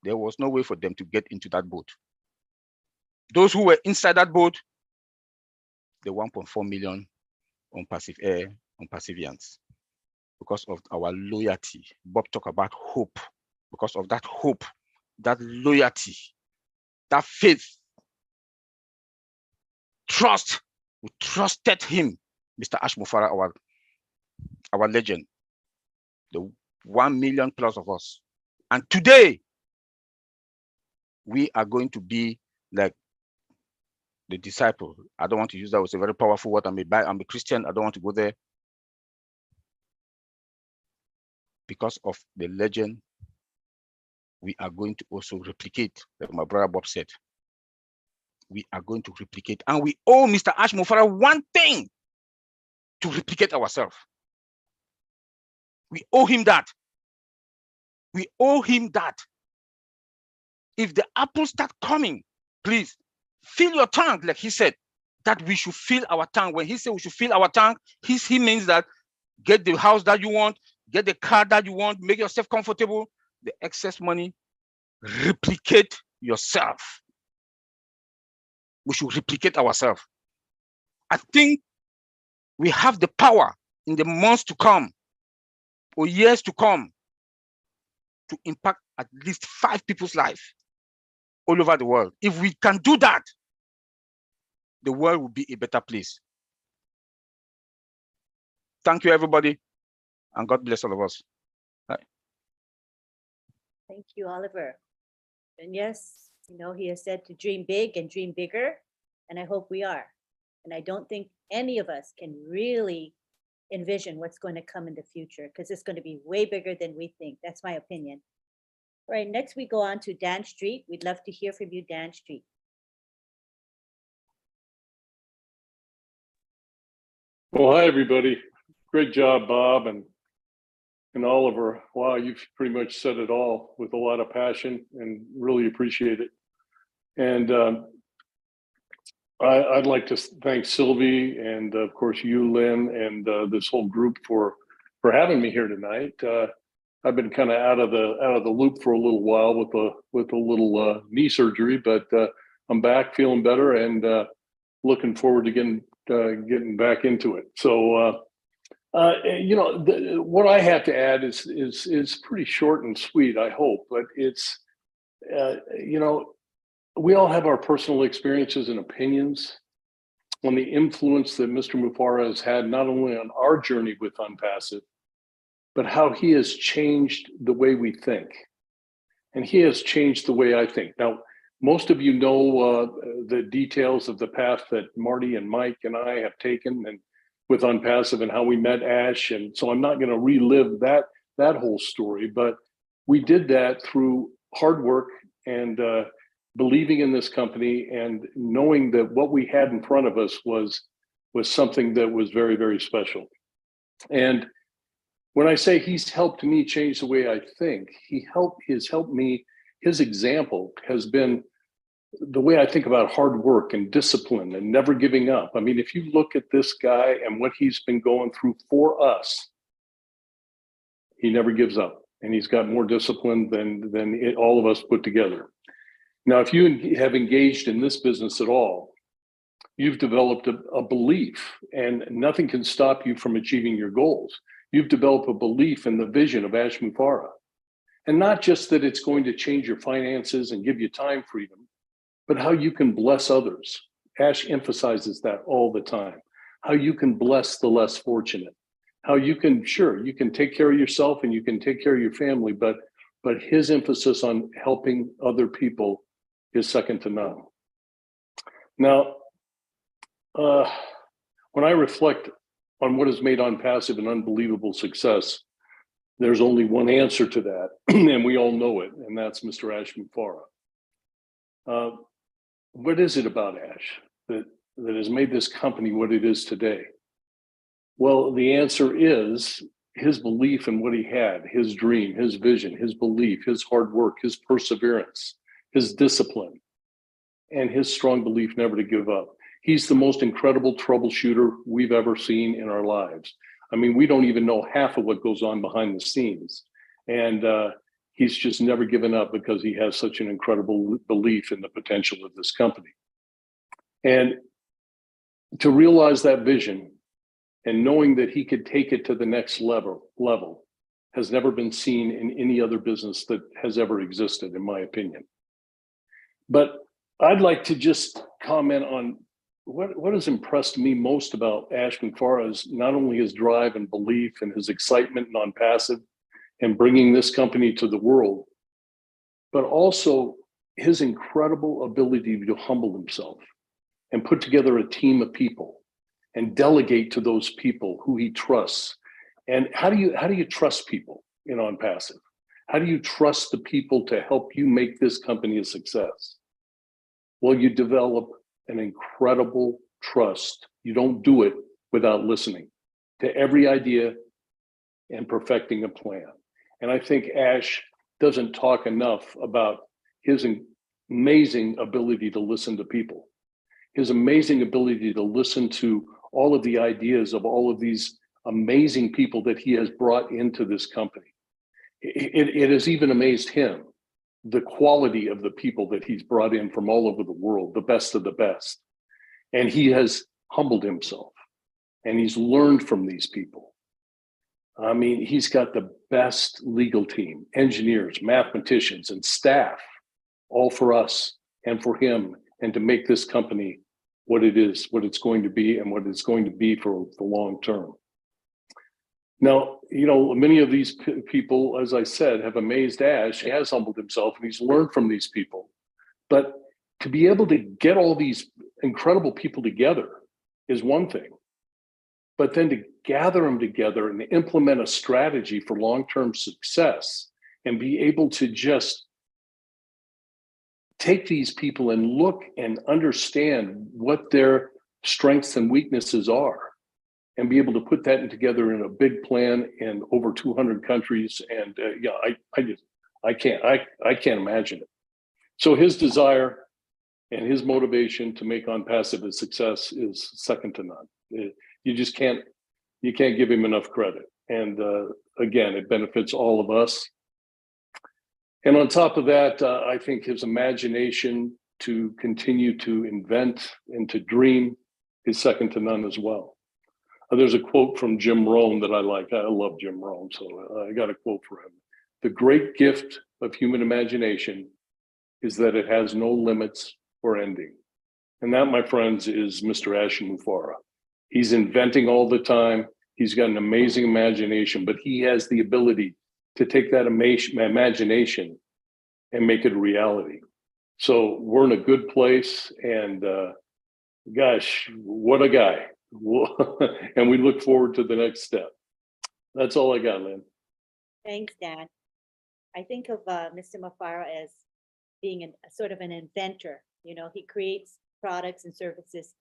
there was no way for them to get into that boat. Those who were inside that boat, the 1.4 million Unpassive Air on perseverance, because of our loyalty. Bob talked about hope. Because of that hope, that loyalty, that faith, trust, we trusted him, Mr. Ash Mufareh, our legend, the 1 million plus of us. And today, we are going to be like the disciple. I don't want to use that. It's a very powerful word. I'm a Christian. I don't want to go there. Because of the legend, we are going to also replicate, like my brother Bob said. We are going to replicate. And we owe Mr. Ash Mufareh one thing, to replicate ourselves. We owe him that. We owe him that. If the apples start coming, please fill your tank, like he said, that we should fill our tank. When he said we should fill our tank, he means that get the house that you want, get the car that you want, make yourself comfortable. The excess money, replicate yourself. We should replicate ourselves. I think we have the power in the months to come or years to come to impact at least 5 people's life all over the world. If we can do that, the world will be a better place. Thank you, everybody, and God bless all of us. Bye. Thank you, Oliver. And yes, you know, he has said to dream big and dream bigger, and I hope we are. And I don't think any of us can really envision what's going to come in the future, because it's going to be way bigger than we think. That's my opinion. All right, next we go on to Dan Street. We'd love to hear from you, Dan Street. Well, hi, everybody. Great job, Bob and Oliver. Wow, you've pretty much said it all with a lot of passion, and really appreciate it. And I'd like to thank Sylvie and, of course, you, Lynn, and this whole group for having me here tonight. I've been kind of out of the loop for a little while with a little knee surgery, but I'm back, feeling better, and looking forward to getting back into it. So, you know, what I have to add is pretty short and sweet, I hope, but it's, you know, we all have our personal experiences and opinions on the influence that Mr. Mufareh has had, not only on our journey with Unpassive, but how he has changed the way we think. And he has changed the way I think. Now, most of you know the details of the path that Marty and Mike and I have taken and with Unpassive and how we met Ash. And so I'm not going to relive that whole story, but we did that through hard work and believing in this company and knowing that what we had in front of us was something that was very, very special. And when I say he's helped me change the way I think, he's helped me, his example has been the way I think about hard work and discipline and never giving up. I mean, if you look at this guy and what he's been going through for us, he never gives up, and he's got more discipline than all of us put together. Now, if you have engaged in this business at all, you've developed a belief, and nothing can stop you from achieving your goals. You've developed a belief in the vision of Ash Mufareh. And not just that it's going to change your finances and give you time freedom, but how you can bless others. Ash emphasizes that all the time. How you can bless the less fortunate. How you can, sure, you can take care of yourself and you can take care of your family, but his emphasis on helping other people is second to none. Now, when I reflect on what has made Unpassive an unbelievable success, there's only one answer to that, and we all know it, and that's Mr. Ash Mufareh. What is it about Ash that has made this company what it is today? Well, the answer is his belief in what he had, his dream, his vision, his belief, his hard work, his perseverance, his discipline, and his strong belief never to give up. He's the most incredible troubleshooter we've ever seen in our lives. I mean, we don't even know half of what goes on behind the scenes. And he's just never given up because he has such an incredible belief in the potential of this company. And to realize that vision and knowing that he could take it to the next level has never been seen in any other business that has ever existed, in my opinion. But I'd like to just comment on what has impressed me most about Ash Mufareh is not only his drive and belief and his excitement non-passive and bringing this company to the world, but also his incredible ability to humble himself and put together a team of people and delegate to those people who he trusts. And how do you trust people in non-passive? How do you trust the people to help you make this company a success? Well, you develop an incredible trust. You don't do it without listening to every idea and perfecting a plan. And I think Ash doesn't talk enough about his amazing ability to listen to people, his amazing ability to listen to all of the ideas of all of these amazing people that he has brought into this company. It has even amazed him, the quality of the people that he's brought in from all over the world, the best of the best. And he has humbled himself and he's learned from these people. I mean, he's got the best legal team, engineers, mathematicians, and staff, all for us and for him, and to make this company what it is, what it's going to be, and what it's going to be for the long term. Now, you know, many of these people, as I said, have amazed Ash. He has humbled himself and he's learned from these people. But to be able to get all these incredible people together is one thing. But then to gather them together and implement a strategy for long-term success and be able to just take these people and look and understand what their strengths and weaknesses are, and be able to put that together in a big plan in over 200 countries. And I can't imagine it. So his desire and his motivation to make OnPassive a success is second to none. You can't give him enough credit. And again, it benefits all of us. And on top of that, I think his imagination to continue to invent and to dream is second to none as well. There's a quote from Jim Rohn that I like. I love Jim Rohn, so I got a quote for him. The great gift of human imagination is that it has no limits or ending. And that, my friends, is Mr. Ash Mufareh. He's inventing all the time. He's got an amazing imagination, but he has the ability to take that imagination and make it a reality. So we're in a good place, and gosh, what a guy. And we look forward to the next step. That's all I got, Lynn. Thanks, Dan. I think of Mr. Mufareh as being a sort of an inventor. You know, he creates products and services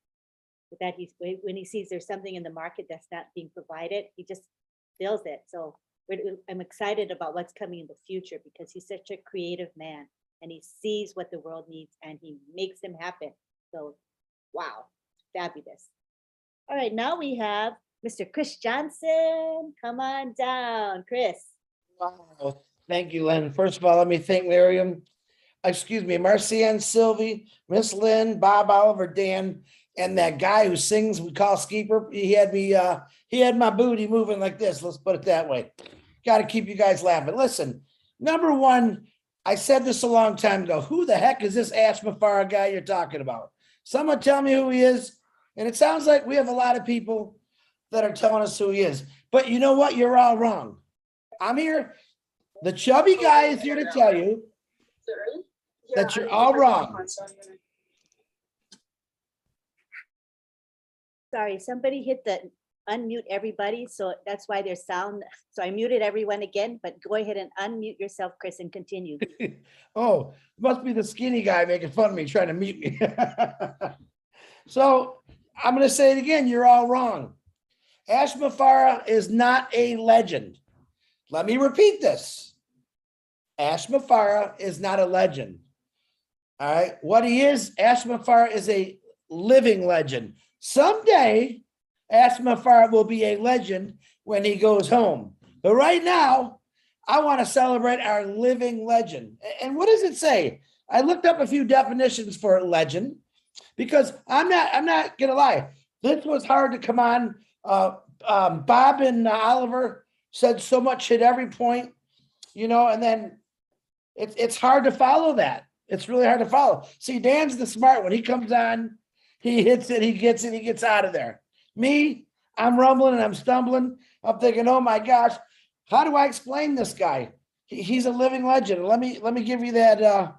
that when he sees there's something in the market that's not being provided, he just builds it. So I'm excited about what's coming in the future because he's such a creative man and he sees what the world needs and he makes them happen. So, wow, fabulous. All right, now we have Mr. Chris Johnson. Come on down, Chris. Wow, thank you, Lynn. First of all, let me thank Marcianne, Sylvie, Miss Lynn, Bob, Oliver, Dan, and that guy who sings, we call Skeeper. He had my booty moving like this. Let's put it that way. Got to keep you guys laughing. Listen, number one, I said this a long time ago. Who the heck is this Ash Mufareh guy you're talking about? Someone tell me who he is. And it sounds like we have a lot of people that are telling us who he is. But you know what? You're all wrong. I'm here. The chubby guy is here to tell you that you're all wrong. Sorry, somebody hit the unmute everybody. So that's why there's sound. So I muted everyone again, but go ahead and unmute yourself, Chris, and continue. Oh, must be the skinny guy making fun of me, trying to mute me. So I'm going to say it again. You're all wrong. Ash Mufareh is not a legend. Let me repeat this. Ash Mufareh is not a legend. All right. What he is, Ash Mufareh is a living legend. Someday, Ash Mufareh will be a legend when he goes home. But right now, I want to celebrate our living legend. And what does it say? I looked up a few definitions for legend because I'm not going to lie. This was hard to come on Bob and Oliver said so much at every point, and then it's hard to follow that. It's really hard to follow. See, Dan's the smart one. He comes on, he hits it, he gets it, he gets out of there. Me, I'm rumbling and I'm stumbling. I'm thinking, oh my gosh, how do I explain this guy? He's a living legend. Let me give you that.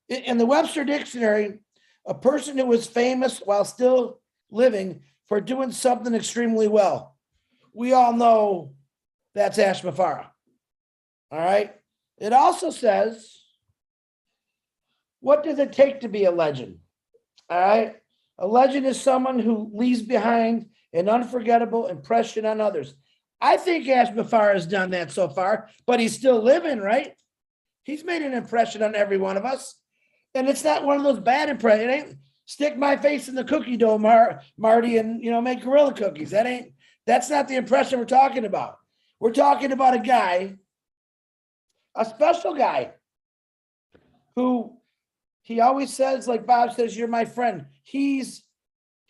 In the Webster Dictionary, a person who was famous while still living for doing something extremely well. We all know that's Ash Mufareh. All right. It also says, what does it take to be a legend? All right. A legend is someone who leaves behind an unforgettable impression on others. I think Ash Mufareh has done that so far, but he's still living, right? He's made an impression on every one of us. And it's not one of those bad impressions. It ain't stick my face in the cookie dough, Marty, and make gorilla cookies. That's not the impression we're talking about. We're talking about a guy, a special guy, who he always says, like Bob says, you're my friend. He's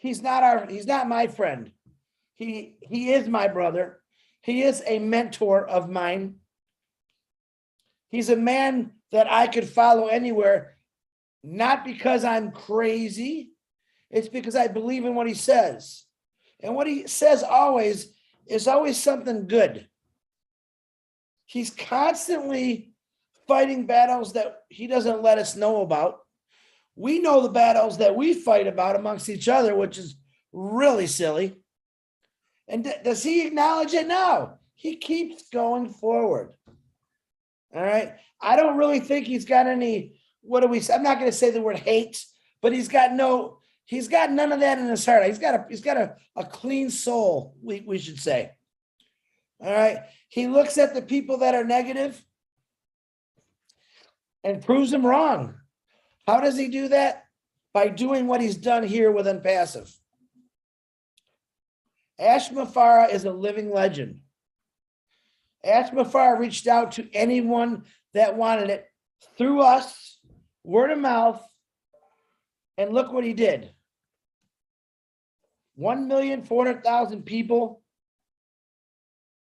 not my friend. He is my brother. He is a mentor of mine. He's a man that I could follow anywhere, not because I'm crazy. It's because I believe in what he says. And what he says always is always something good. He's constantly fighting battles that he doesn't let us know about. We know the battles that we fight about amongst each other, which is really silly. And does he acknowledge it? No. He keeps going forward. All right. I don't really think he's got any, I'm not going to say the word hate, but he's got none of that in his heart. He's got a clean soul, we should say. All right. He looks at the people that are negative and proves them wrong. How does he do that? By doing what he's done here with Unpassive. Ash Mufareh is a living legend. Ash Mufareh reached out to anyone that wanted it through us, word of mouth, and look what he did. 1,400,000 people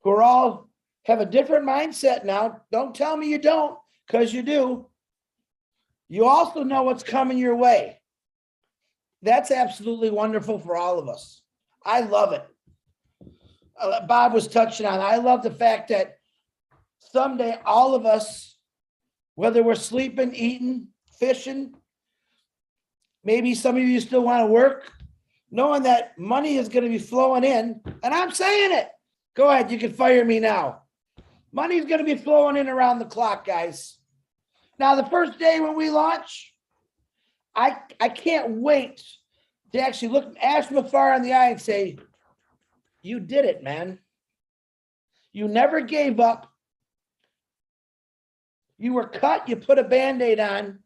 who are all have a different mindset now. Don't tell me you don't, because you do. You also know what's coming your way. That's absolutely wonderful for all of us. I love it. Bob was touching on, I love the fact that someday all of us, whether we're sleeping, eating, fishing, maybe some of you still want to work, knowing that money is going to be flowing in, and I'm saying it. Go ahead, you can fire me now. Money is going to be flowing in around the clock, guys. Now, the first day when we launch, I can't wait to actually look Ash Mufareh in the eye and say, you did it, man. You never gave up. You were cut, you put a Band-Aid on.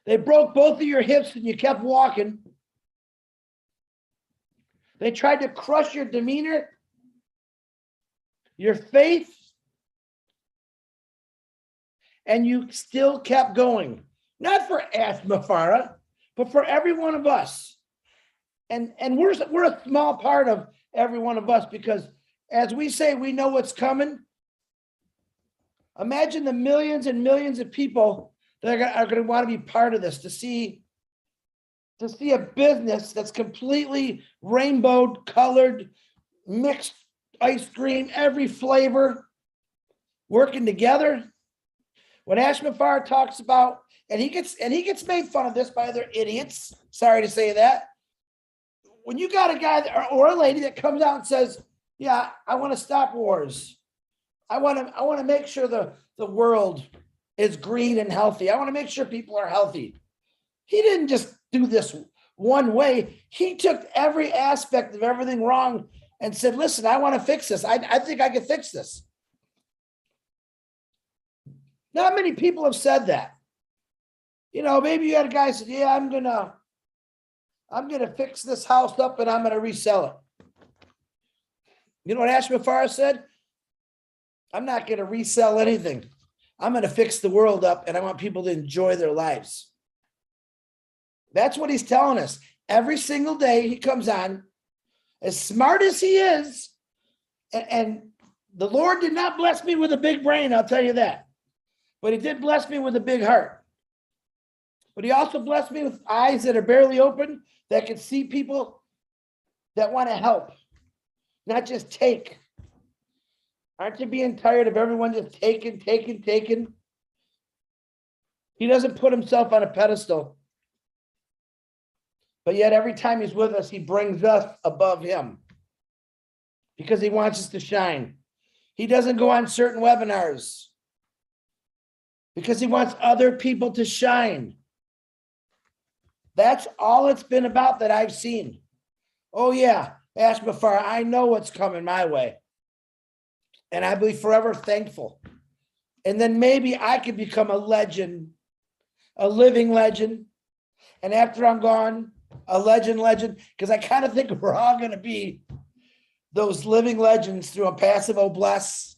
They broke both of your hips and you kept walking. They tried to crush your demeanor, your faith, and you still kept going. Not for Ash Mufareh, but for every one of us. And we're a small part of every one of us, because as we say, we know what's coming. Imagine the millions and millions of people that are going to want to be part of this, to see a business that's completely rainbow colored, mixed ice cream, every flavor, working together. When Ash Mufareh talks about, and he gets made fun of this by other idiots, sorry to say that. When you got a guy or a lady that comes out and says, yeah, I want to stop wars. I want to make sure the world is green and healthy. I want to make sure people are healthy. He didn't just do this one way. He took every aspect of everything wrong and said, listen, I want to fix this. I think I can fix this. Not many people have said that. Maybe you had a guy said, yeah, I'm gonna fix this house up and I'm gonna resell it. You know what Ash Mufareh said? I'm not gonna resell anything. I'm gonna fix the world up, and I want people to enjoy their lives. That's what he's telling us. Every single day he comes on as smart as he is, and the Lord did not bless me with a big brain, I'll tell you that. But he did bless me with a big heart. But he also blessed me with eyes that are barely open, that can see people that want to help, not just take. Aren't you being tired of everyone just taking? He doesn't put himself on a pedestal. But yet every time he's with us, he brings us above him because he wants us to shine. He doesn't go on certain webinars because he wants other people to shine. That's all it's been about that I've seen. Oh yeah, Ash Mufareh, I know what's coming my way. And I'll be forever thankful. And then maybe I could become a legend, a living legend. And after I'm gone, a legend, because I kind of think we're all going to be those living legends through a passive obless.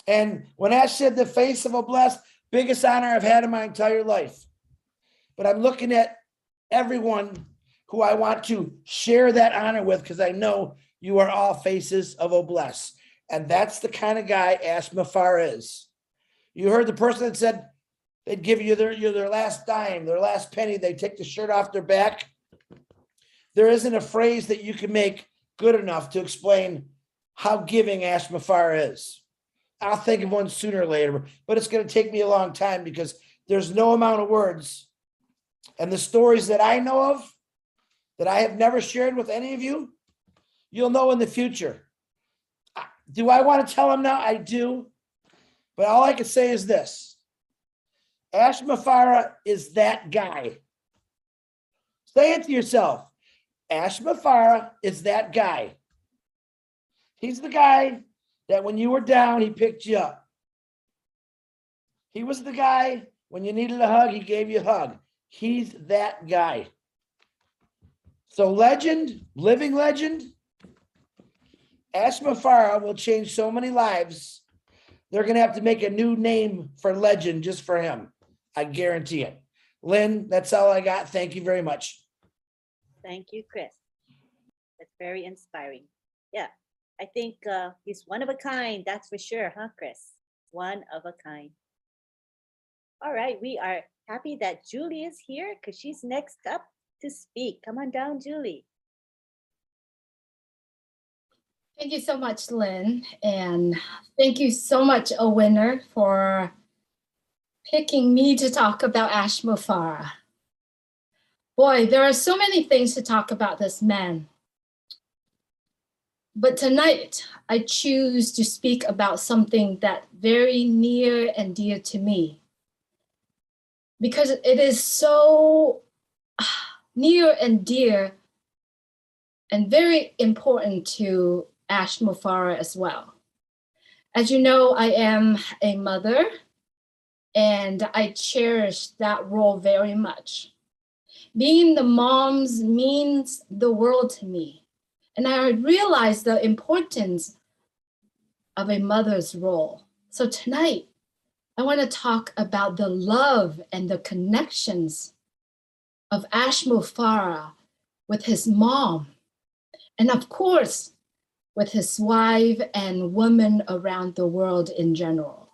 And when Ash said the face of obless, biggest honor I've had in my entire life. But I'm looking at everyone who I want to share that honor with, because I know you are all faces of obless. And that's the kind of guy Ash Mufareh is. You heard the person that said they'd give you their last dime, their last penny, they take the shirt off their back. There isn't a phrase that you can make good enough to explain how giving Ash Mufareh is. I'll think of one sooner or later, but it's going to take me a long time because there's no amount of words. And the stories that I know of, that I have never shared with any of you, you'll know in the future. Do I want to tell them now? I do. But all I can say is this. Ash Mufareh is that guy. Say it to yourself. Ash Mufareh is that guy. He's the guy that when you were down, he picked you up. He was the guy when you needed a hug, he gave you a hug. He's that guy. So legend, living legend, Ash Mufareh will change so many lives. They're going to have to make a new name for legend just for him. I guarantee it. Lynn, that's all I got. Thank you very much. Thank you, Chris. That's very inspiring. Yeah, I think he's one of a kind. That's for sure, huh, Chris? One of a kind. All right, we are happy that Julie is here because she's next up to speak. Come on down, Julie. Thank you so much, Lynn. And thank you so much, a winner, for picking me to talk about Ash Mufareh. Boy, there are so many things to talk about this man. But tonight, I choose to speak about something that's very near and dear to me. Because it is so near and dear and very important to Ash Mufareh as well. As you know, I am a mother and I cherish that role very much. Being the moms means the world to me. And I realize the importance of a mother's role. So tonight, I want to talk about the love and the connections of Ash Mufareh with his mom. And of course, with his wife and women around the world in general.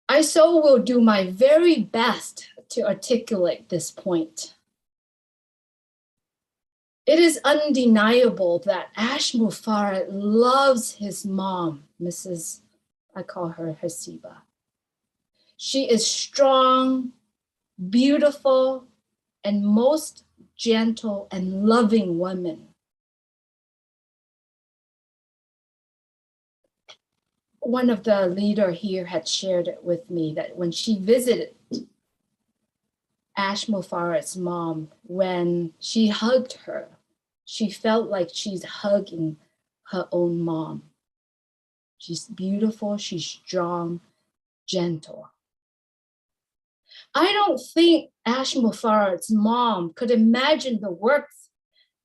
I so will do my very best to articulate this point. It is undeniable that Ash Mufareh loves his mom, Mrs. I call her Hasiba. She is strong, beautiful, and most gentle and loving woman. One of the leaders here had shared it with me that when she visited Ash Mufareh's mom, when she hugged her, she felt like she's hugging her own mom. She's beautiful, she's strong, gentle. I don't think Ash Mufareh's mom could imagine the work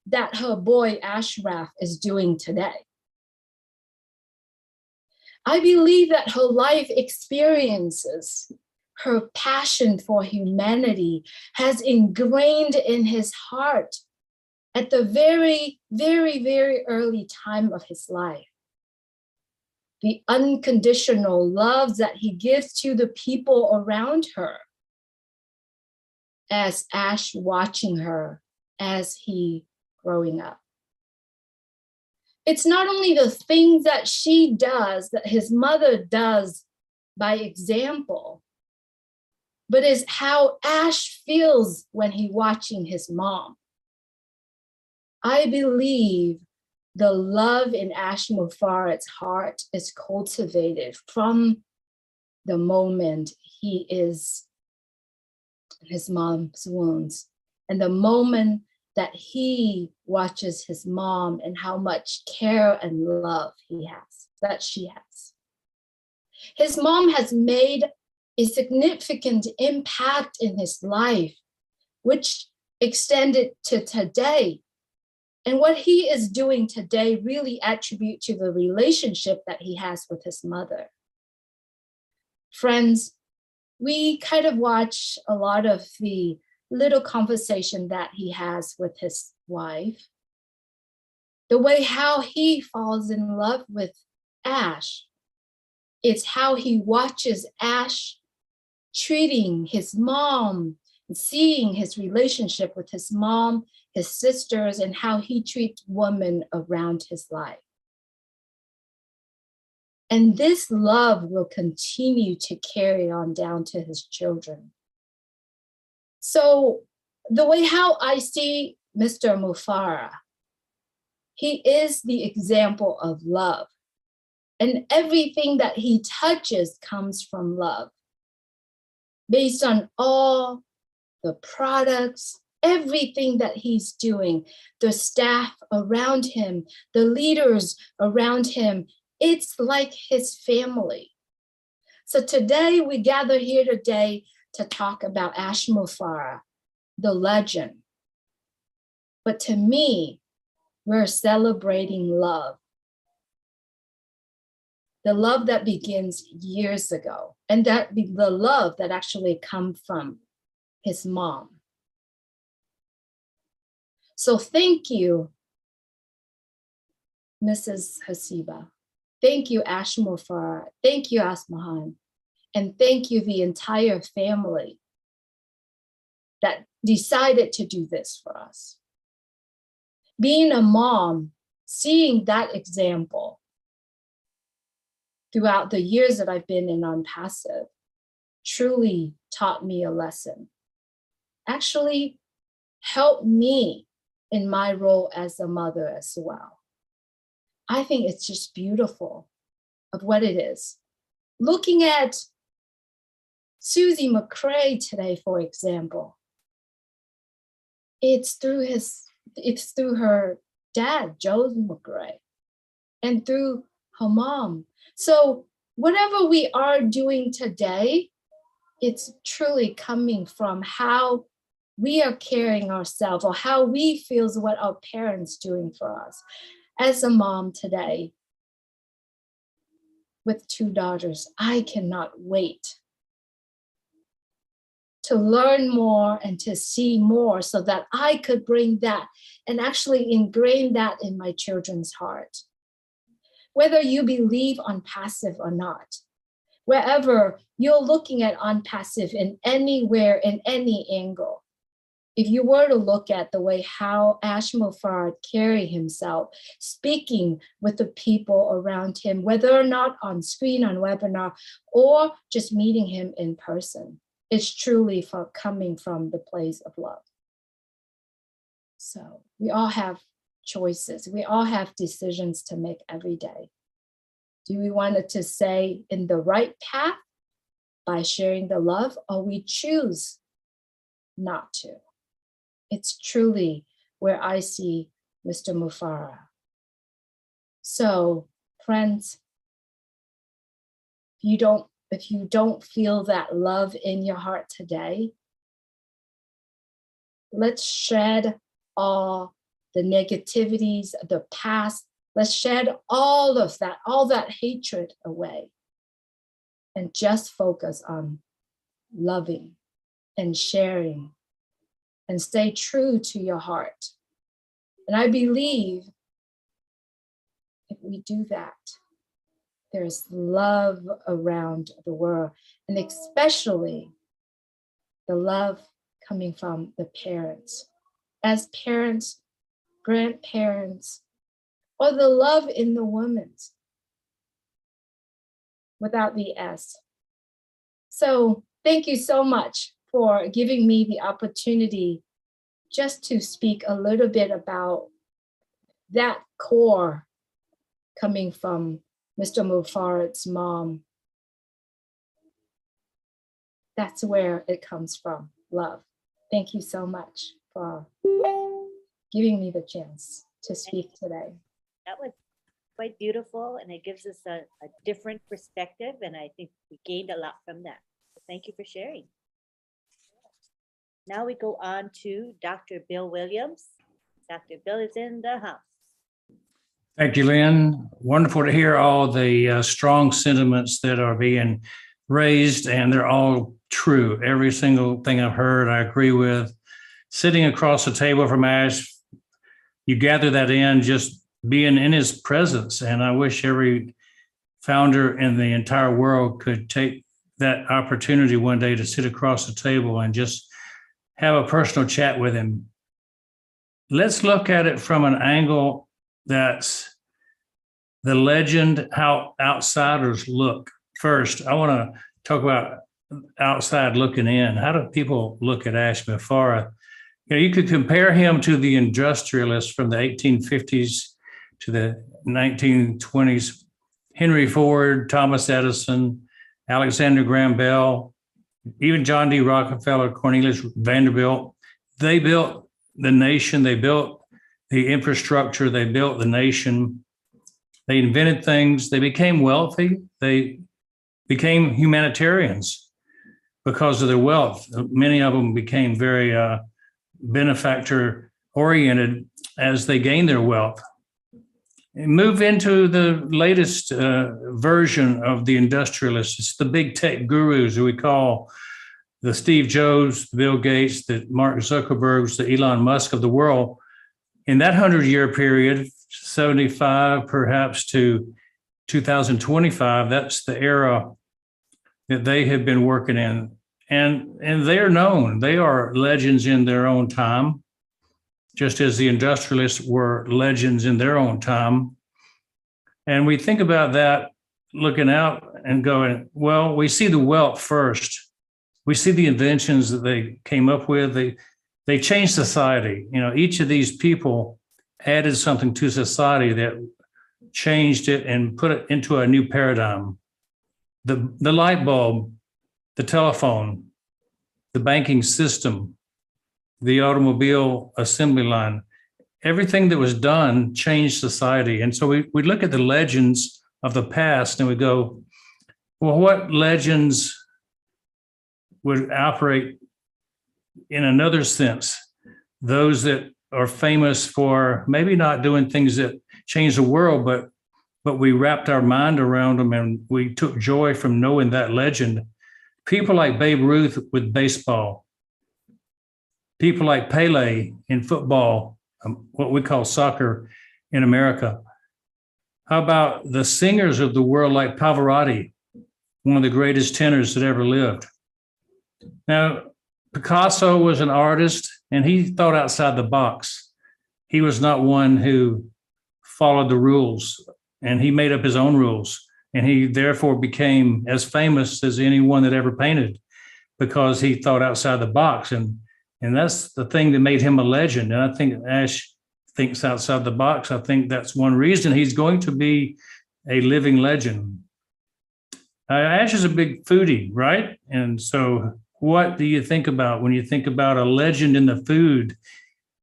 that her boy Ashraf is doing today. I believe that her life experiences, her passion for humanity has ingrained in his heart at the very, very, very early time of his life. The unconditional love that he gives to the people around her, as Ash watching her as he growing up. It's not only the things that she does, that his mother does by example, but is how Ash feels when he watching his mom. I believe the love in Ash Mufareh's heart is cultivated from the moment he is in his mom's wounds, and the moment that he watches his mom and how much care and love that she has. His mom has made a significant impact in his life, which extended to today. And what he is doing today really attribute to the relationship that he has with his mother. Friends, we kind of watch a lot of the little conversation that he has with his wife. The way how he falls in love with Ash. It's how he watches Ash treating his mom, and seeing his relationship with his mom, his sisters, and how he treats women around his life. And this love will continue to carry on down to his children. So the way how I see Mr. Mufareh, he is the example of love. And everything that he touches comes from love. Based on all the products, everything that he's doing, the staff around him, the leaders around him, it's like his family. So today we gather here today to talk about Ash Mufareh, the legend. But to me, we're celebrating love. The love that begins years ago, and that the love that actually comes from his mom. So thank you, Mrs. Hasiba. Thank you, Ash Mufareh. Thank you, Asmahan. And thank you, the entire family that decided to do this for us. Being a mom, seeing that example throughout the years that I've been in Unpassive truly taught me a lesson. Actually helped me in my role as a mother as well. I think it's just beautiful of what it is. Looking at Susie McCrae today, for example, it's through her dad, Joe McCrae, and through her mom. So whatever we are doing today, it's truly coming from how we are carrying ourselves, or how we feel what our parents doing for us. As a mom today with 2 daughters, I cannot wait to learn more and to see more so that I could bring that and actually ingrain that in my children's heart. Whether you believe Unpassive or not, wherever you're looking at Unpassive in anywhere, in any angle, if you were to look at the way how Ash Mufareh carried himself, speaking with the people around him, whether or not on screen, on webinar, or just meeting him in person, it's truly coming from the place of love. So we all have choices. We all have decisions to make every day. Do we want it to stay in the right path by sharing the love, or we choose not to? It's truly where I see Mr. Mufareh. So, friends, if you don't feel that love in your heart today, let's shed all the negativities of the past. Let's shed all of that, all that hatred away, and just focus on loving and sharing, and stay true to your heart. And I believe if we do that, there's love around the world, and especially the love coming from the parents. As parents, grandparents, or the love in the women without the S. So thank you so much for giving me the opportunity just to speak a little bit about that core coming from Mr. Mufareh's mom. That's where it comes from, love. Thank you so much for giving me the chance to speak today. That was quite beautiful, and it gives us a different perspective, and I think we gained a lot from that. So thank you for sharing. Now we go on to Dr. Bill Williams. Dr. Bill is in the house. Thank you, Lynn. Wonderful to hear all the strong sentiments that are being raised, and they're all true. Every single thing I've heard, I agree with. Sitting across the table from Ash, you gather that in just being in his presence. And I wish every founder in the entire world could take that opportunity one day to sit across the table and just have a personal chat with him. Let's look at it from an angle that's the legend, how outsiders look. First, I want to talk about outside looking in. How do people look at Ash Mufareh? You could compare him to the industrialists from the 1850s to the 1920s. Henry Ford, Thomas Edison, Alexander Graham Bell, even John D. Rockefeller, Cornelius Vanderbilt. They built the nation. They built the infrastructure. They built the nation. They invented things. They became wealthy. They became humanitarians because of their wealth. Many of them became very benefactor oriented as they gained their wealth. Move into the latest version of the industrialists. It's the big tech gurus who we call the Steve Jobs, the Bill Gates, the Mark Zuckerbergs, the Elon Musk of the world. In that 100-year period, 75 perhaps to 2025, that's the era that they have been working in. And they're known. They are legends in their own time, just as the industrialists were legends in their own time. And we think about that looking out and going, well, we see the wealth first. We see the inventions that they came up with. They changed society. You know, each of these people added something to society that changed it and put it into a new paradigm. The light bulb, the telephone, the banking system, the automobile assembly line, everything that was done changed society. And so we look at the legends of the past and we go, well, what legends would operate in another sense? Those that are famous for maybe not doing things that change the world, but we wrapped our mind around them and we took joy from knowing that legend. People like Babe Ruth with baseball, people like Pele in football, what we call soccer in America. How about the singers of the world like Pavarotti, one of the greatest tenors that ever lived? Now, Picasso was an artist and he thought outside the box. He was not one who followed the rules, and he made up his own rules. And he therefore became as famous as anyone that ever painted because he thought outside the box. And that's the thing that made him a legend. And I think Ash thinks outside the box. I think that's one reason he's going to be a living legend. Ash is a big foodie, right? And so what do you think about when you think about a legend in the food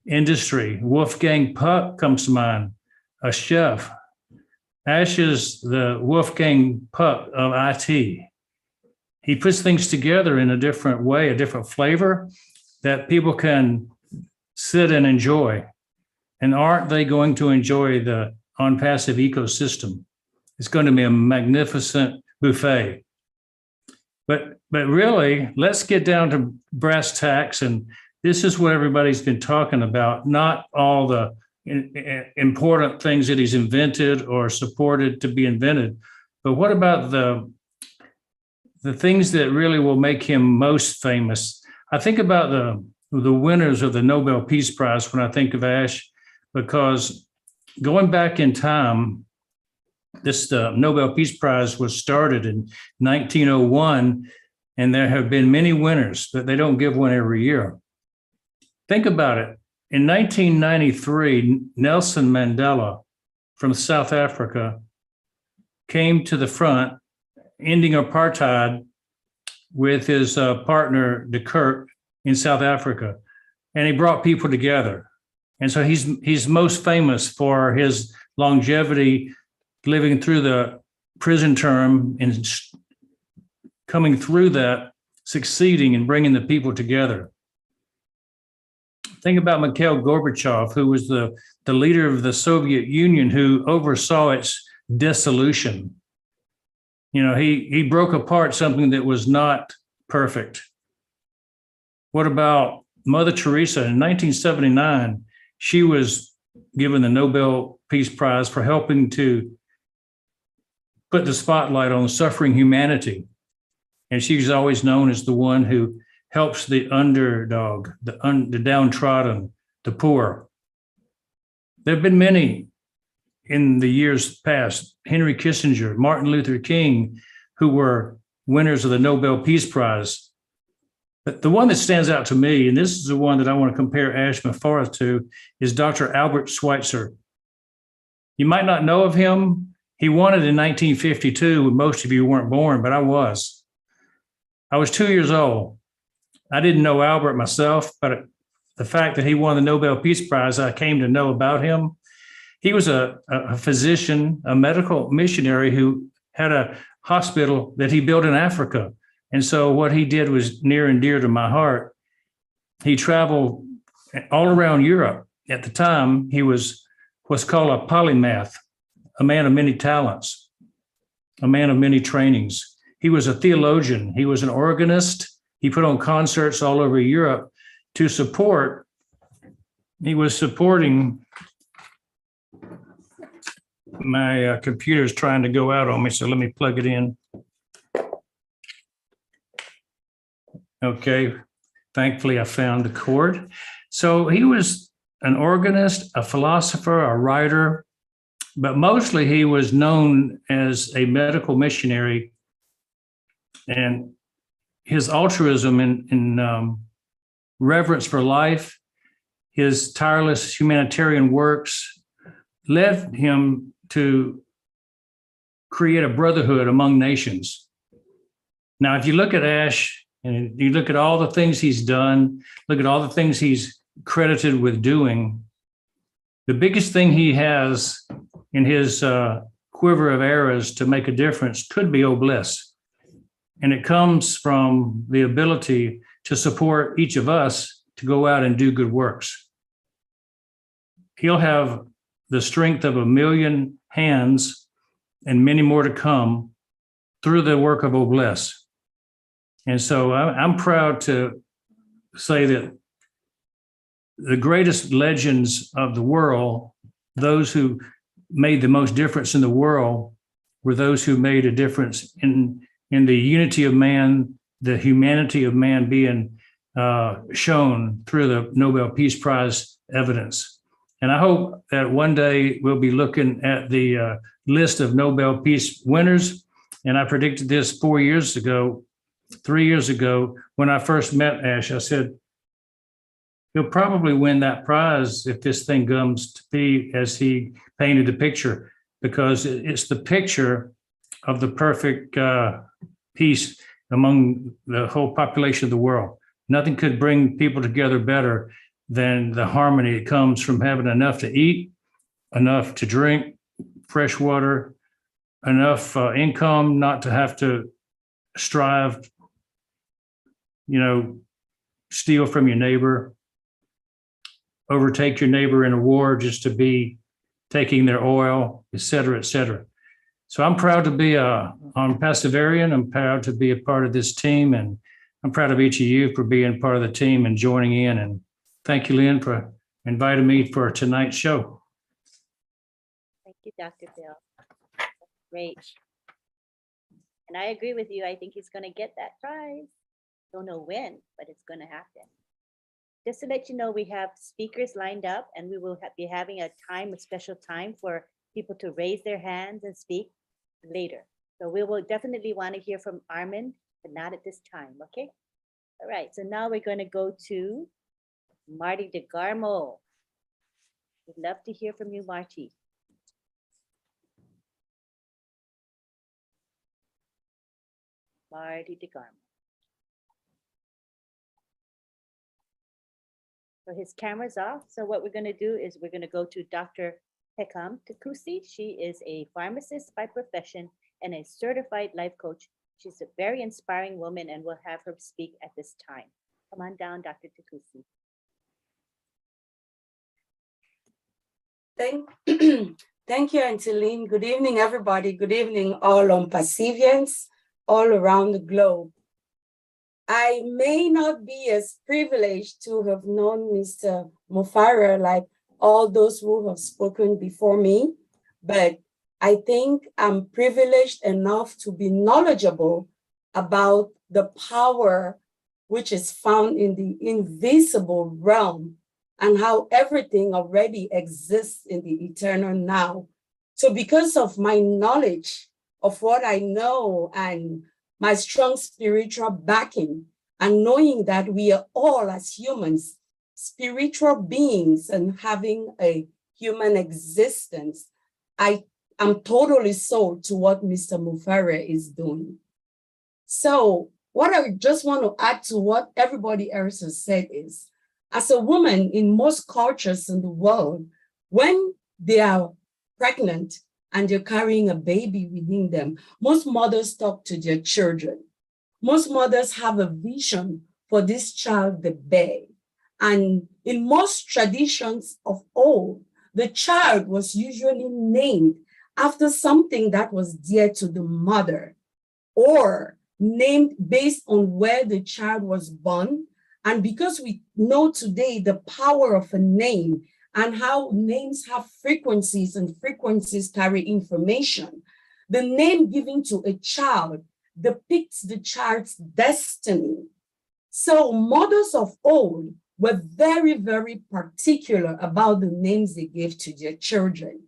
industry? Wolfgang Puck comes to mind, a chef. Ash is the Wolfgang Puck of IT. He puts things together in a different way, a different flavor that people can sit and enjoy. And aren't they going to enjoy the on-passive ecosystem? It's going to be a magnificent buffet. But really, let's get down to brass tacks. And this is what everybody's been talking about, not all the important things that he's invented or supported to be invented. But what about the things that really will make him most famous? I think about the winners of the Nobel Peace Prize when I think of Ash, because going back in time, this Nobel Peace Prize was started in 1901, and there have been many winners, but they don't give one every year. Think about it. In 1993, Nelson Mandela from South Africa came to the front, ending apartheid with his partner, de Klerk, in South Africa. And he brought people together. And so he's most famous for his longevity, living through the prison term and coming through that, succeeding and bringing the people together. Think about Mikhail Gorbachev, who was the leader of the Soviet Union, who oversaw its dissolution. You know, he broke apart something that was not perfect. What about Mother Teresa? In 1979, she was given the Nobel Peace Prize for helping to put the spotlight on suffering humanity. And she's always known as the one who helps the underdog, the downtrodden, the poor. There have been many in the years past, Henry Kissinger, Martin Luther King, who were winners of the Nobel Peace Prize. But the one that stands out to me, and this is the one that I want to compare Ash Mufareh to, is Dr. Albert Schweitzer. You might not know of him. He won it in 1952 when most of you weren't born, but I was. I was 2 years old. I didn't know Albert myself, but the fact that he won the Nobel Peace Prize, I came to know about him. He was a physician, a medical missionary who had a hospital that he built in Africa. And so what he did was near and dear to my heart. He traveled all around Europe. At the time, he was what's called a polymath, a man of many talents, a man of many trainings. He was a theologian. He was an organist. He put on concerts all over Europe to support. He was supporting. My computer is trying to go out on me, so let me plug it in. Okay, thankfully I found the cord. So he was an organist, a philosopher, a writer, but mostly he was known as a medical missionary, and his altruism and reverence for life, his tireless humanitarian works led him to create a brotherhood among nations. Now, if you look at Ash and you look at all the things he's done, look at all the things he's credited with doing, the biggest thing he has in his quiver of arrows to make a difference could be bliss. And it comes from the ability to support each of us to go out and do good works. He'll have the strength of 1 million hands and many more to come through the work of bliss. And so I'm proud to say that the greatest legends of the world, those who made the most difference in the world, were those who made a difference in the unity of man, the humanity of man being shown through the Nobel Peace Prize evidence. And I hope that one day we'll be looking at the list of Nobel Peace winners. And I predicted this 3 years ago, when I first met Ash. I said, he'll probably win that prize if this thing comes to be as he painted the picture, because it's the picture of the perfect peace among the whole population of the world. Nothing could bring people together better than the harmony that comes from having enough to eat, enough to drink, fresh water, enough income not to have to strive, steal from your neighbor, overtake your neighbor in a war just to be taking their oil, et cetera, et cetera. So I'm proud to be on Pastivarian. I'm proud to be a part of this team, and I'm proud of each of you for being part of the team and joining in. And thank you, Lynn, for inviting me for tonight's show. Thank you, Dr. Bill. Great. And I agree with you. I think he's going to get that prize. Don't know when, but it's going to happen. Just to let you know, we have speakers lined up, and we will be having a special time for people to raise their hands and speak later. So we will definitely want to hear from Armin, but not at this time, okay? All right, so now we're going to go to Marty DeGarmo. We'd love to hear from you, Marty. Marty DeGarmo. So his camera's off. So what we're going to do is we're going to go to Dr. Pekam Takusi. She is a pharmacist by profession and a certified life coach. She's a very inspiring woman, and we'll have her speak at this time. Come on down, Dr. Takusi. Thank you, Angeline. Good evening, everybody. Good evening, all Pacifians all around the globe. I may not be as privileged to have known Mr. Mufareh like all those who have spoken before me, but I think I'm privileged enough to be knowledgeable about the power which is found in the invisible realm and how everything already exists in the eternal now. So because of my knowledge of what I know and my strong spiritual backing, and knowing that we are all as humans, spiritual beings and having a human existence, I am totally sold to what Mr. Mufareh is doing. So what I just want to add to what everybody else has said is, as a woman in most cultures in the world, when they are pregnant and they're carrying a baby within them, most mothers talk to their children. Most mothers have a vision for this child they bear. And in most traditions of old, the child was usually named after something that was dear to the mother, or named based on where the child was born. And because we know today the power of a name and how names have frequencies and frequencies carry information, the name given to a child depicts the child's destiny. So mothers of old were very, very particular about the names they gave to their children.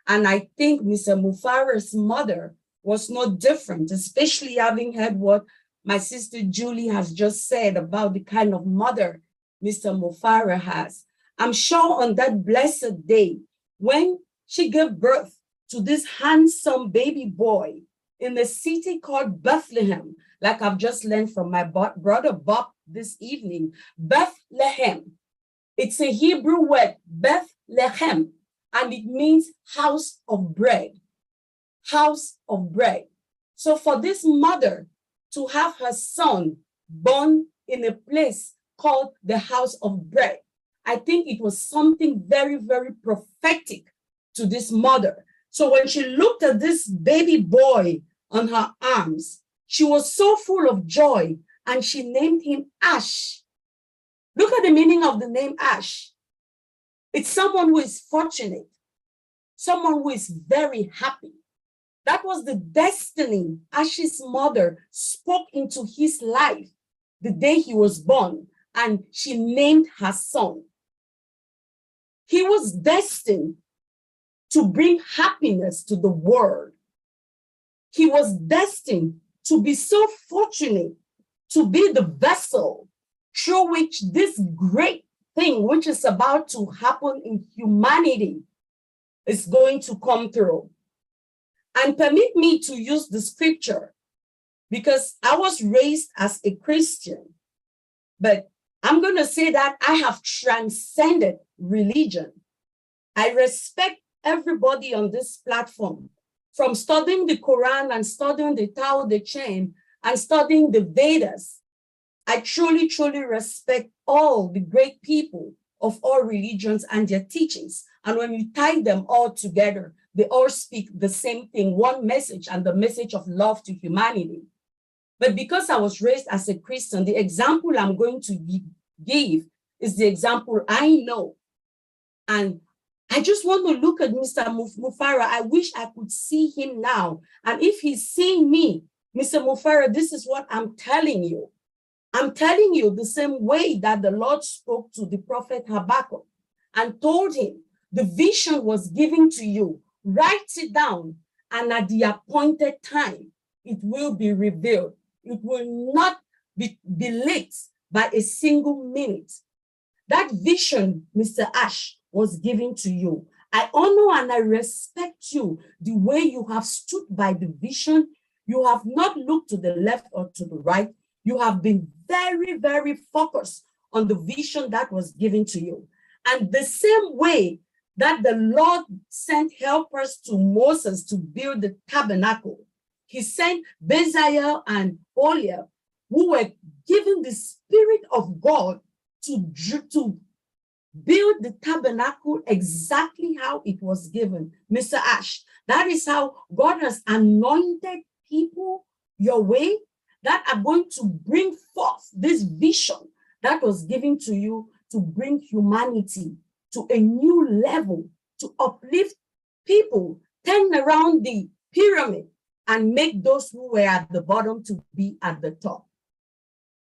And I think Mr. Mufareh's mother was no different, especially having heard what my sister Julie has just said about the kind of mother Mr. Mufareh has. I'm sure on that blessed day, when she gave birth to this handsome baby boy in a city called Bethlehem, like I've just learned from my brother Bob this evening, Bethlehem. It's a Hebrew word, Bethlehem, and it means house of bread, house of bread. So for this mother to have her son born in a place called the house of bread, I think it was something very, very prophetic to this mother. So when she looked at this baby boy on her arms, she was so full of joy and she named him Ash. Look at the meaning of the name Ash. It's someone who is fortunate, someone who is very happy. That was the destiny Ash's mother spoke into his life the day he was born, and she named her son. He was destined to bring happiness to the world. He was destined to be so fortunate to be the vessel through which this great thing, which is about to happen in humanity, is going to come through. And permit me to use the scripture because I was raised as a Christian, but I'm going to say that I have transcended religion. I respect everybody on this platform, from studying the Quran and studying the Tao Te Ching and studying the Vedas. I truly, truly respect all the great people of all religions and their teachings. And when you tie them all together, they all speak the same thing, one message, and the message of love to humanity. But because I was raised as a Christian, the example I'm going to give is the example I know And I just want to look at Mr. Mufareh. I wish I could see him now. And if he's seeing me, Mr. Mufareh, this is what I'm telling you. I'm telling you the same way that the Lord spoke to the prophet Habakkuk and told him, the vision was given to you. Write it down, and at the appointed time, it will be revealed. It will not be late by a single minute. That vision, Mr. Ash, was given to you. I honor and I respect you the way you have stood by the vision. You have not looked to the left or to the right. You have been very, very focused on the vision that was given to you. And the same way that the Lord sent helpers to Moses to build the tabernacle, he sent Bezalel and Oliab, who were given the Spirit of God to build the tabernacle exactly how it was given. Mr. Ash, that is how God has anointed people your way that are going to bring forth this vision that was given to you to bring humanity to a new level, to uplift people, turn around the pyramid and make those who were at the bottom to be at the top.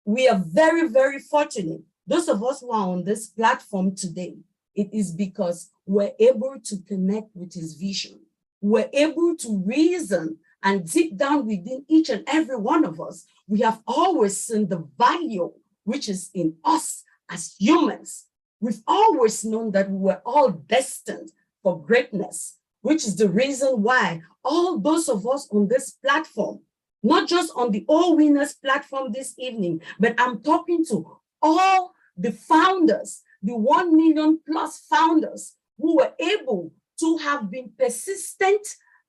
We are very, very fortunate. Those of us who are on this platform today, it is because we're able to connect with his vision. We're able to reason and deep down within each and every one of us, we have always seen the value which is in us as humans. We've always known that we were all destined for greatness, which is the reason why all those of us on this platform, not just on the All Winners platform this evening, but I'm talking to all the founders, the 1 million plus founders who were able to have been persistent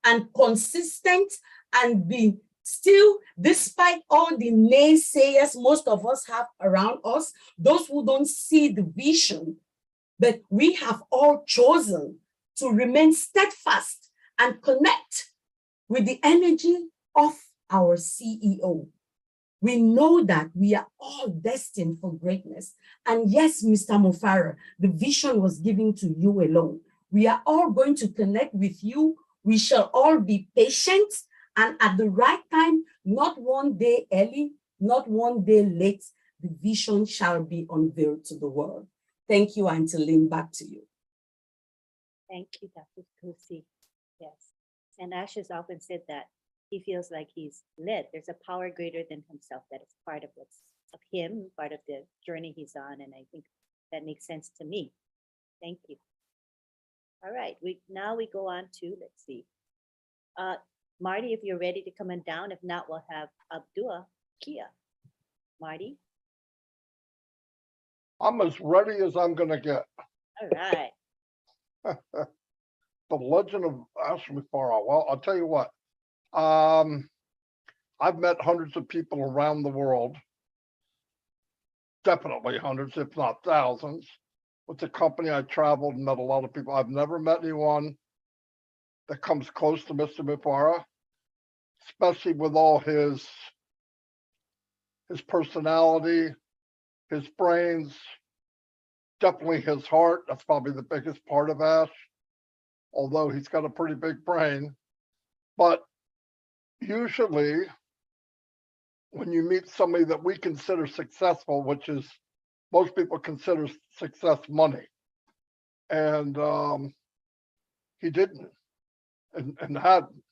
and consistent and be still, despite all the naysayers most of us have around us, those who don't see the vision, but we have all chosen to remain steadfast and connect with the energy of our CEO. We know that we are all destined for greatness. And yes, Mr. Mufareh, the vision was given to you alone. We are all going to connect with you. We shall all be patient and at the right time, not one day early, not one day late, the vision shall be unveiled to the world. Thank you, Auntie Lynn, back to you. Thank you, Dr. Kusi. Yes. And Ash has often said that he feels like he's led. There's a power greater than himself that is part of what's of him, part of the journey he's on. And I think that makes sense to me. Thank you. All right, now we go on to, let's see. Marty, if you're ready to come on down. If not, we'll have Abdullah Kia. Marty? I'm as ready as I'm gonna get. All right. The legend of Mufareh. Well, I'll tell you what. I've met hundreds of people around the world. Definitely hundreds, if not thousands. With the company, I traveled and met a lot of people. I've never met anyone that comes close to Mr. Mufareh, especially with all his personality, his brains, definitely his heart. That's probably the biggest part of Ash, although he's got a pretty big brain. But usually, when you meet somebody that we consider successful, which is most people consider success money, and he didn't and hadn't.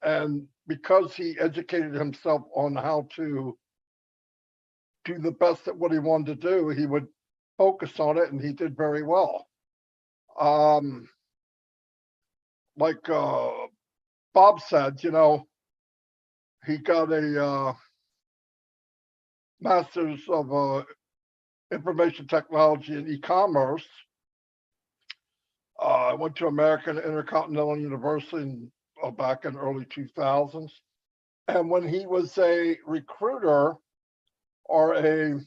And because he educated himself on how to do the best at what he wanted to do, he would focus on it, and he did very well. Like Bob said, you know, he got a master's of information technology and e-commerce. I went to American Intercontinental University back in early 2000s. And when he was a recruiter or a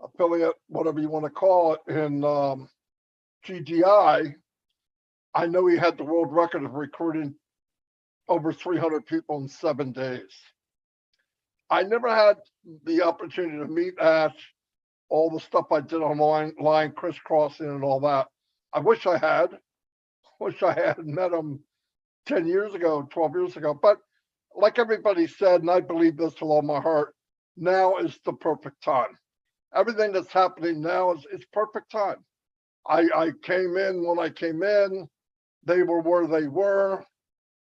affiliate, whatever you want to call it, in GDI, I know he had the world record of recruiting over 300 people in 7 days. I never had the opportunity to meet Ash all the stuff I did online, crisscrossing and all that. I wish I had met him 10 years ago, 12 years ago. But like everybody said, and I believe this with all my heart, now is the perfect time. Everything that's happening now is perfect time. I came in when I came in, they were where they were.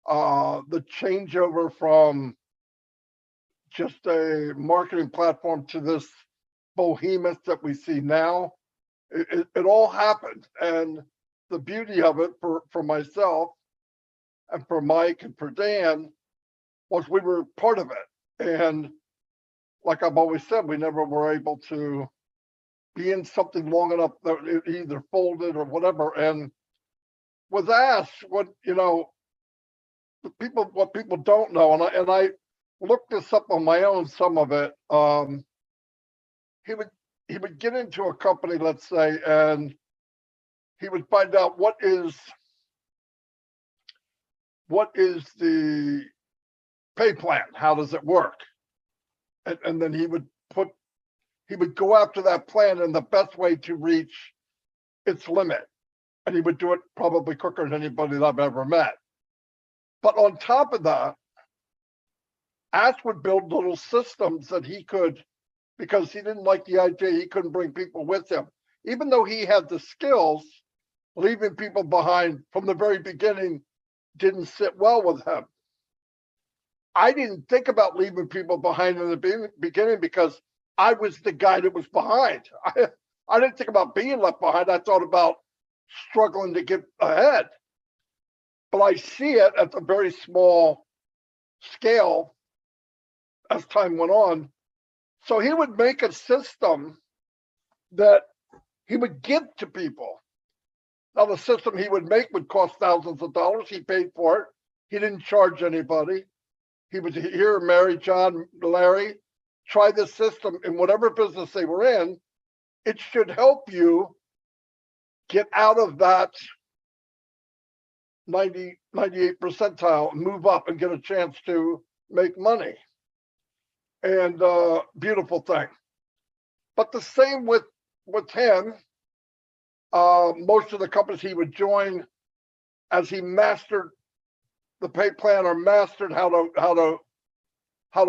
The changeover from just a marketing platform to this behemoth that we see now, it all happened. And the beauty of it for myself and for Mike and for Dan was we were part of it. And like I've always said, we never were able to be in something long enough that it either folded or whatever. And with Ash, what people don't know, and I looked this up on my own, some of it. He would get into a company, let's say, and he would find out what is the pay plan, how does it work, and then he would go after that plan in the best way to reach its limit, and he would do it probably quicker than anybody that I've ever met. But on top of that, Ash would build little systems that he could, because he didn't like the idea he couldn't bring people with him. Even though he had the skills, leaving people behind from the very beginning didn't sit well with him. I didn't think about leaving people behind in the beginning because I was the guy that was behind. I didn't think about being left behind. I thought about struggling to get ahead. But I see it at a very small scale as time went on. So he would make a system that he would give to people. Now, the system he would make would cost thousands of dollars. He paid for it. He didn't charge anybody. He would here, Mary, John, Larry, try this system in whatever business they were in. It should help you get out of that 98 percentile, move up and get a chance to make money. And beautiful thing. But the same with him. Most of the companies he would join, as he mastered the pay plan or mastered how to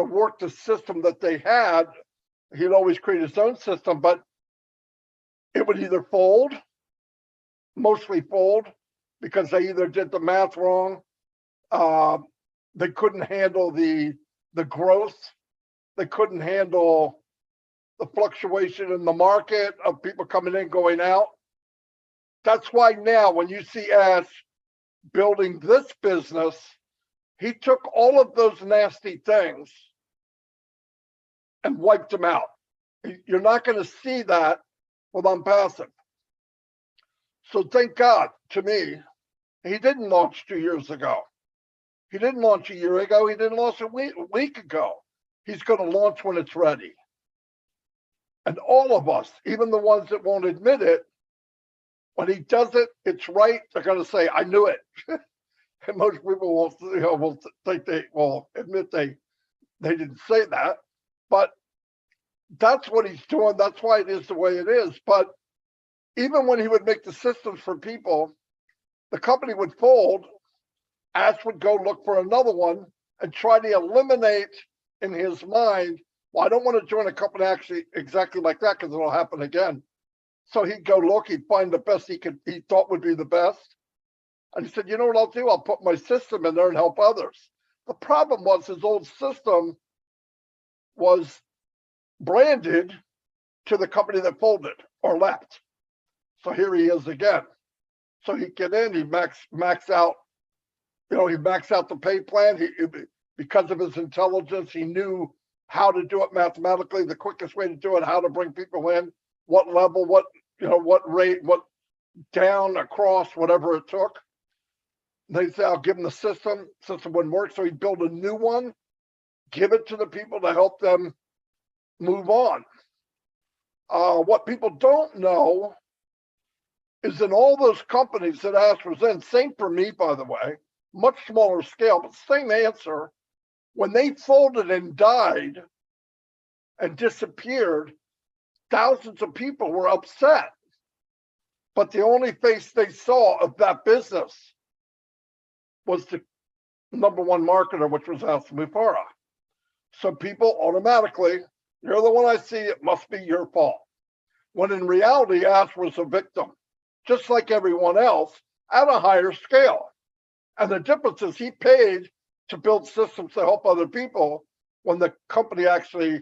work the system that they had, he'd always create his own system, but it would either fold, mostly fold, because they either did the math wrong, they couldn't handle the growth, they couldn't handle the fluctuation in the market of people coming in, going out. That's why now when you see Ash building this business, he took all of those nasty things and wiped them out. You're not going to see that with Unpassive. So thank God, to me, he didn't launch 2 years ago. He didn't launch a year ago. He didn't launch a week ago. He's going to launch when it's ready. And all of us, even the ones that won't admit it, when he does it, it's right. They're going to say, "I knew it." And most people will think they will admit they didn't say that, but that's what he's doing. That's why it is the way it is. But even when he would make the systems for people, the company would fold. Ash would go look for another one and try to eliminate in his mind, well, I don't want to join a company actually exactly like that because it'll happen again. So he'd go look, he'd find the best he thought would be the best. And he said, you know what I'll do? I'll put my system in there and help others. The problem was his old system was branded to the company that folded or left. So here he is again. So he'd get in, he'd max out, he maxed out the pay plan. Because of his intelligence, he knew how to do it mathematically, the quickest way to do it, how to bring people in, what level, what rate, what down, across, whatever it took. They'd say, I'll give him the system. System wouldn't work. So he'd build a new one, give it to the people to help them move on. What people don't know is in all those companies that Ash was in, same for me, by the way, much smaller scale, but same answer. When they folded and died and disappeared, thousands of people were upset. But the only face they saw of that business was the number one marketer, which was Mufareh. So people automatically, you're the one I see, it must be your fault. When in reality, Ash was a victim, just like everyone else, at a higher scale. And the difference is he paid to build systems to help other people when the company actually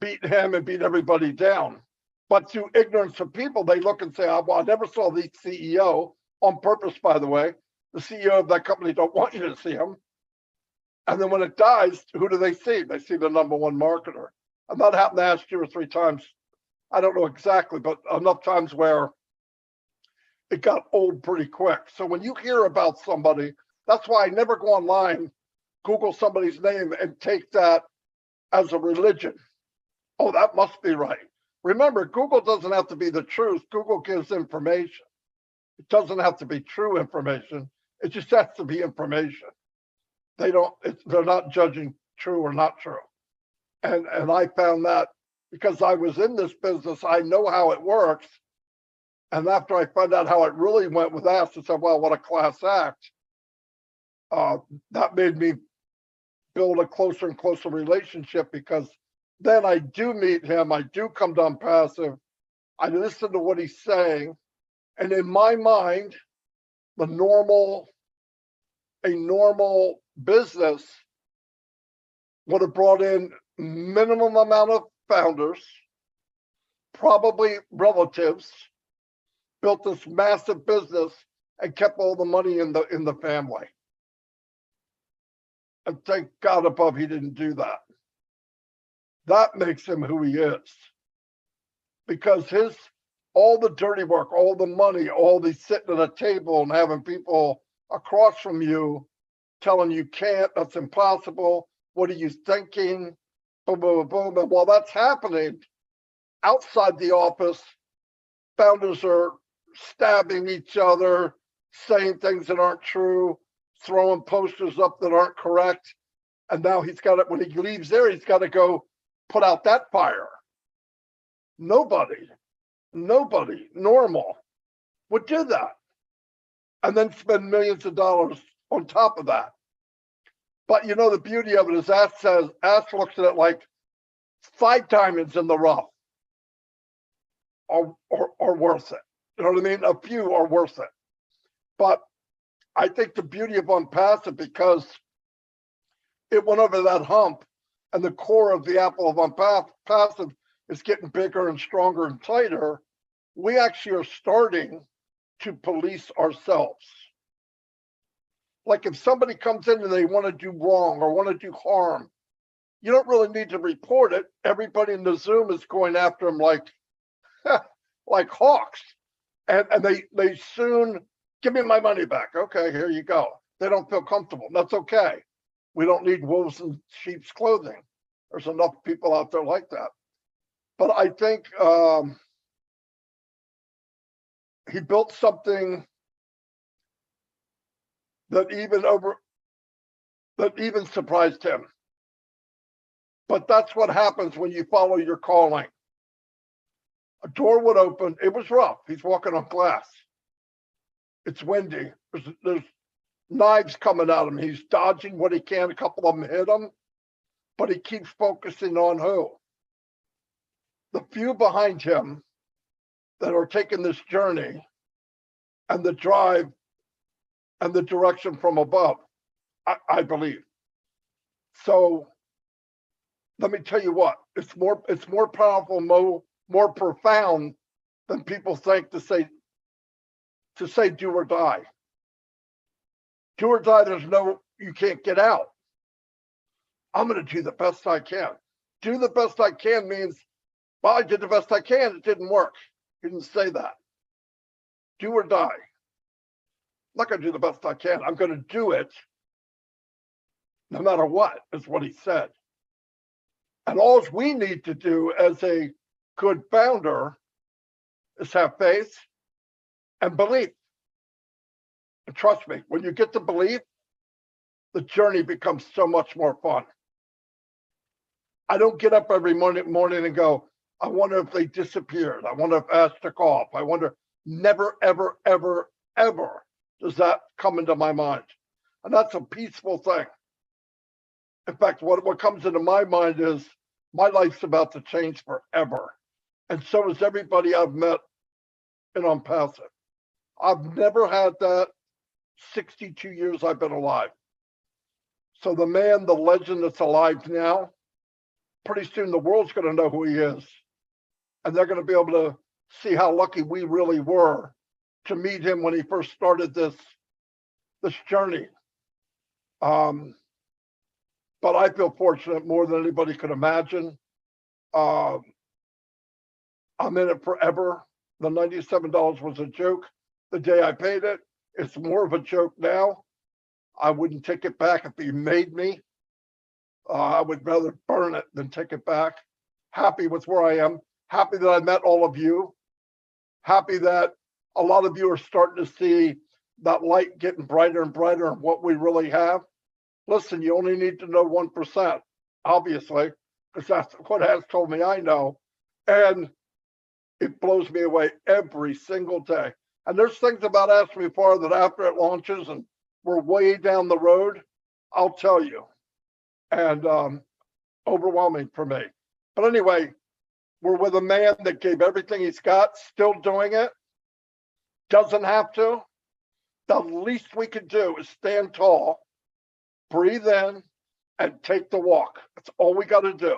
beat him and beat everybody down. But through ignorance of people, they look and say, oh, well, I never saw the CEO, on purpose, by the way. The CEO of that company don't want you to see him. And then when it dies, who do they see? They see the number one marketer. And that happened to Ash 2 or 3 times. I don't know exactly, but enough times where it got old pretty quick. So when you hear about somebody, that's why I never go online, Google somebody's name and take that as a religion. Oh, that must be right. Remember, Google doesn't have to be the truth. Google gives information. It doesn't have to be true information. It just has to be information. They're not judging true or not true. And I found that because I was in this business, I know how it works. And after I found out how it really went with Ash, I said, well, what a class act. That made me build a closer and closer relationship, because then I do meet him. I do come down passive. I listen to what he's saying. And in my mind, a normal business would have brought in minimum amount of founders, probably relatives, built this massive business and kept all the money in the family. And thank God above he didn't do that. That makes him who he is. Because all the dirty work, all the money, all the sitting at a table and having people across from you telling you can't, that's impossible, what are you thinking, boom, boom, boom. And while that's happening, outside the office, founders are stabbing each other, saying things that aren't true, throwing posters up that aren't correct. And now he's got it, when he leaves there, he's got to go put out that fire. Nobody normal would do that. And then spend millions of dollars on top of that. But you know, the beauty of it is Ash looks at it like 5 diamonds in the rough are worth it. You know what I mean? A few are worth it. But I think the beauty of Unpassive, because it went over that hump, and the core of the apple of Unpassive is getting bigger and stronger and tighter, we actually are starting to police ourselves. Like if somebody comes in and they want to do wrong or want to do harm, you don't really need to report it. Everybody in the Zoom is going after them like hawks. And they soon, give me my money back. Okay, here you go. They don't feel comfortable. That's okay. We don't need wolves in sheep's clothing. There's enough people out there like that. But I think he built something that even surprised him. But that's what happens when you follow your calling. A door would open. It was rough. He's walking on glass. It's windy. There's knives coming at him. He's dodging what he can. A couple of them hit him, but he keeps focusing on who? The few behind him that are taking this journey and the drive and the direction from above, I believe. So let me tell you what, it's more powerful, more profound than people think to say do or die. Do or die, you can't get out. I'm going to do the best I can. Do the best I can means, well, I did the best I can. It didn't work. He didn't say that. Do or die. I'm not going to do the best I can. I'm going to do it no matter what, is what he said. And all we need to do as a good founder is have faith and belief. And trust me, when you get the belief, the journey becomes so much more fun. I don't get up every morning and go, I wonder if they disappeared. I wonder if Ash took off. I wonder, never, ever, ever, ever does that come into my mind. And that's a peaceful thing. In fact, what comes into my mind is my life's about to change forever. And so is everybody I've met in Untitled. I've never had that 62 years I've been alive. So the man, the legend that's alive now, pretty soon the world's going to know who he is. And they're going to be able to see how lucky we really were to meet him when he first started this journey. But I feel fortunate more than anybody could imagine. I'm in it forever. The $97 was a joke the day I paid it. It's more of a joke now. I wouldn't take it back if he made me. I would rather burn it than take it back. Happy with where I am. Happy that I met all of you. Happy that a lot of you are starting to see that light getting brighter and brighter and what we really have. Listen, you only need to know 1%, obviously, because that's what has told me I know. And it blows me away every single day. And there's things about Ask Me Far that after it launches and we're way down the road, I'll tell you. And overwhelming for me. But anyway, we're with a man that gave everything he's got, still doing it, doesn't have to. The least we can do is stand tall, breathe in, and take the walk. That's all we got to do.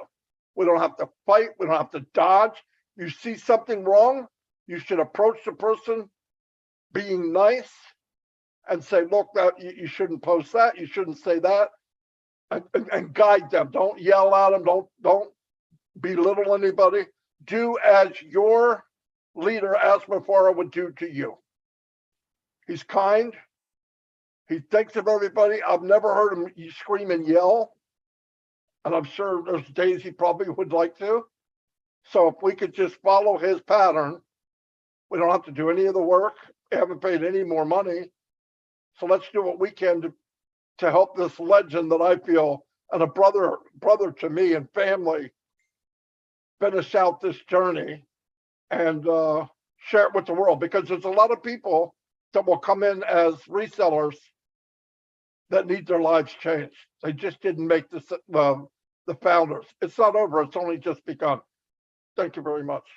We don't have to fight. We don't have to dodge. You see something wrong, you should approach the person being nice and say, look, that you shouldn't post that. You shouldn't say that. And guide them. Don't yell at them. Don't belittle anybody. Do as your leader, Mufareh, would do to you. He's kind. He thinks of everybody. I've never heard him scream and yell. And I'm sure there's days he probably would like to. So if we could just follow his pattern, we don't have to do any of the work. We haven't paid any more money. So let's do what we can to help this legend that I feel, and a brother to me and family, finish out this journey and share it with the world, because there's a lot of people that will come in as resellers that need their lives changed. They just didn't make this, the founders. It's not over. It's only just begun. Thank you very much.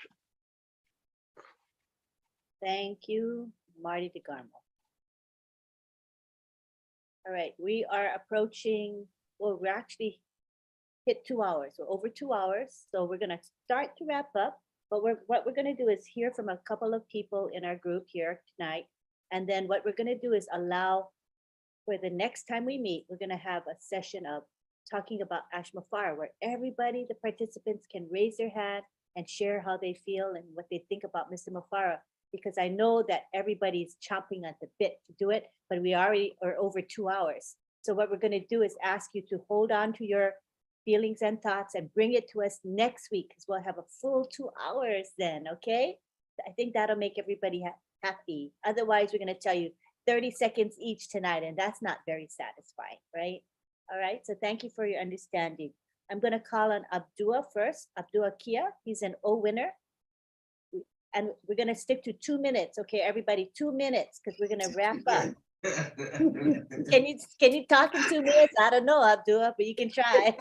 Thank you, Marty DeGarmo. All right, we are approaching, well, we're actually hit 2 hours. We're over 2 hours. So we're gonna start to wrap up, but what we're gonna do is hear from a couple of people in our group here tonight. And then what we're gonna do is allow, for the next time we meet, we're gonna have a session of talking about Ash Mufareh, where everybody, the participants, can raise their hand and share how they feel and what they think about Mr. Mufareh. Because I know that everybody's chomping at the bit to do it, but we already are over 2 hours. So what we're going to do is ask you to hold on to your feelings and thoughts and bring it to us next week, because we'll have a full 2 hours then, okay? I think that'll make everybody happy. Otherwise, we're going to tell you 30 seconds each tonight, and that's not very satisfying, right? All right, so thank you for your understanding. I'm going to call on Abdullah first. Abdullah Kia, he's an O winner. And we're going to stick to 2 minutes. Okay, everybody, 2 minutes, because we're going to wrap up. Can you talk in 2 minutes? I don't know, Abdullah, but you can try.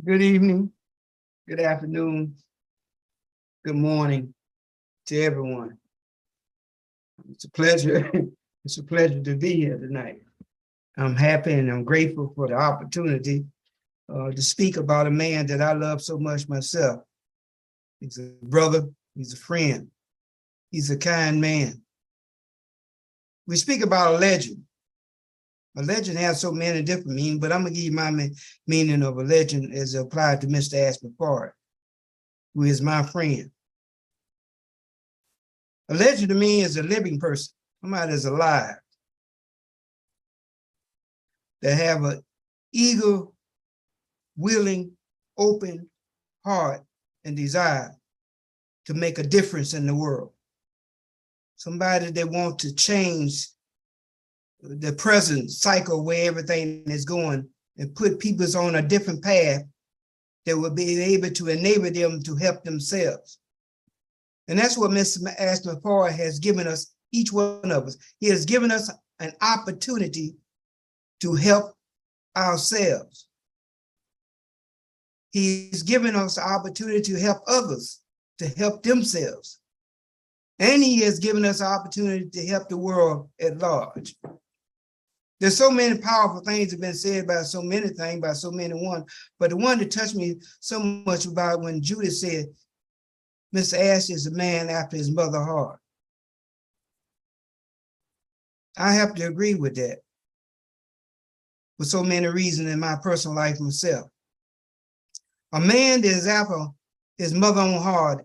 Good evening, good afternoon, good morning to everyone. It's a pleasure. It's a pleasure to be here tonight. I'm happy and I'm grateful for the opportunity to speak about a man that I love so much myself. He's a brother, he's a friend, he's a kind man. We speak about a legend. A legend has so many different meanings, but I'm gonna give you my meaning of a legend as applied to Mr. Ash Mufareh, who is my friend. A legend to me is a living person, somebody that's alive, that have an eager, willing, open heart and desire to make a difference in the world. Somebody that wants to change the present cycle where everything is going and put people on a different path that will be able to enable them to help themselves. And that's what Mr. Mufareh has given us, each one of us. He has given us an opportunity to help ourselves. He's given us the opportunity to help others, to help themselves. And he has given us the opportunity to help the world at large. There's so many powerful things that have been said about so many things, by so many one, but the one that touched me so much about when Judith said, Mr. Ash is a man after his mother's heart. I have to agree with that for so many reasons in my personal life myself. A man that is after his mother's own heart,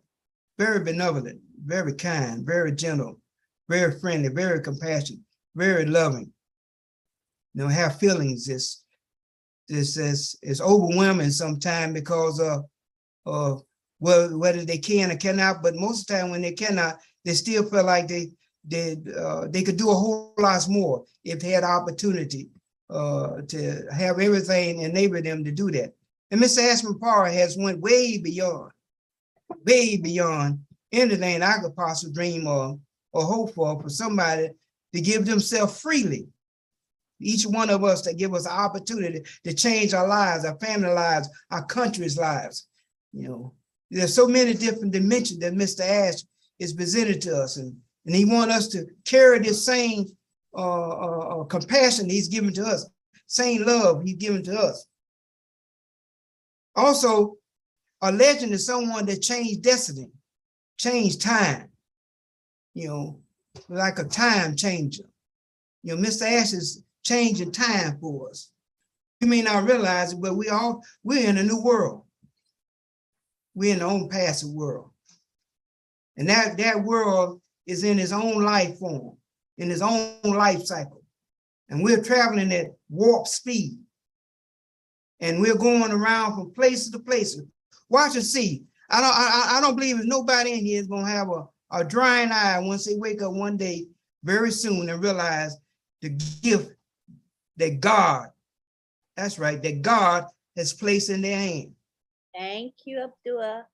very benevolent, very kind, very gentle, very friendly, very compassionate, very loving. You know, have feelings. It's overwhelming sometimes because of whether they can or cannot, but most of the time when they cannot, they still feel like they could do a whole lot more if they had opportunity to have everything enable them to do that. And Mr. Ash Mufareh has went way beyond anything I could possibly dream of or hope for somebody to give themselves freely. Each one of us to give us an opportunity to change our lives, our family lives, our country's lives. You know, there's so many different dimensions that Mr. Ash is presented to us, and he wants us to carry this same compassion he's given to us, same love he's given to us. Also, a legend is someone that changed destiny, changed time, you know, like a time changer. You know, Mr. Ash is changing time for us. You may not realize it, but we're in a new world. We're in the own passive world. And that world is in its own life form, in its own life cycle. And we're traveling at warp speed. And we're going around from places to places. Watch and see. I don't believe there's nobody in here is gonna have a drying eye once they wake up one day very soon and realize the gift that God, that's right, that God has placed in their hand. Thank you, Abdullah.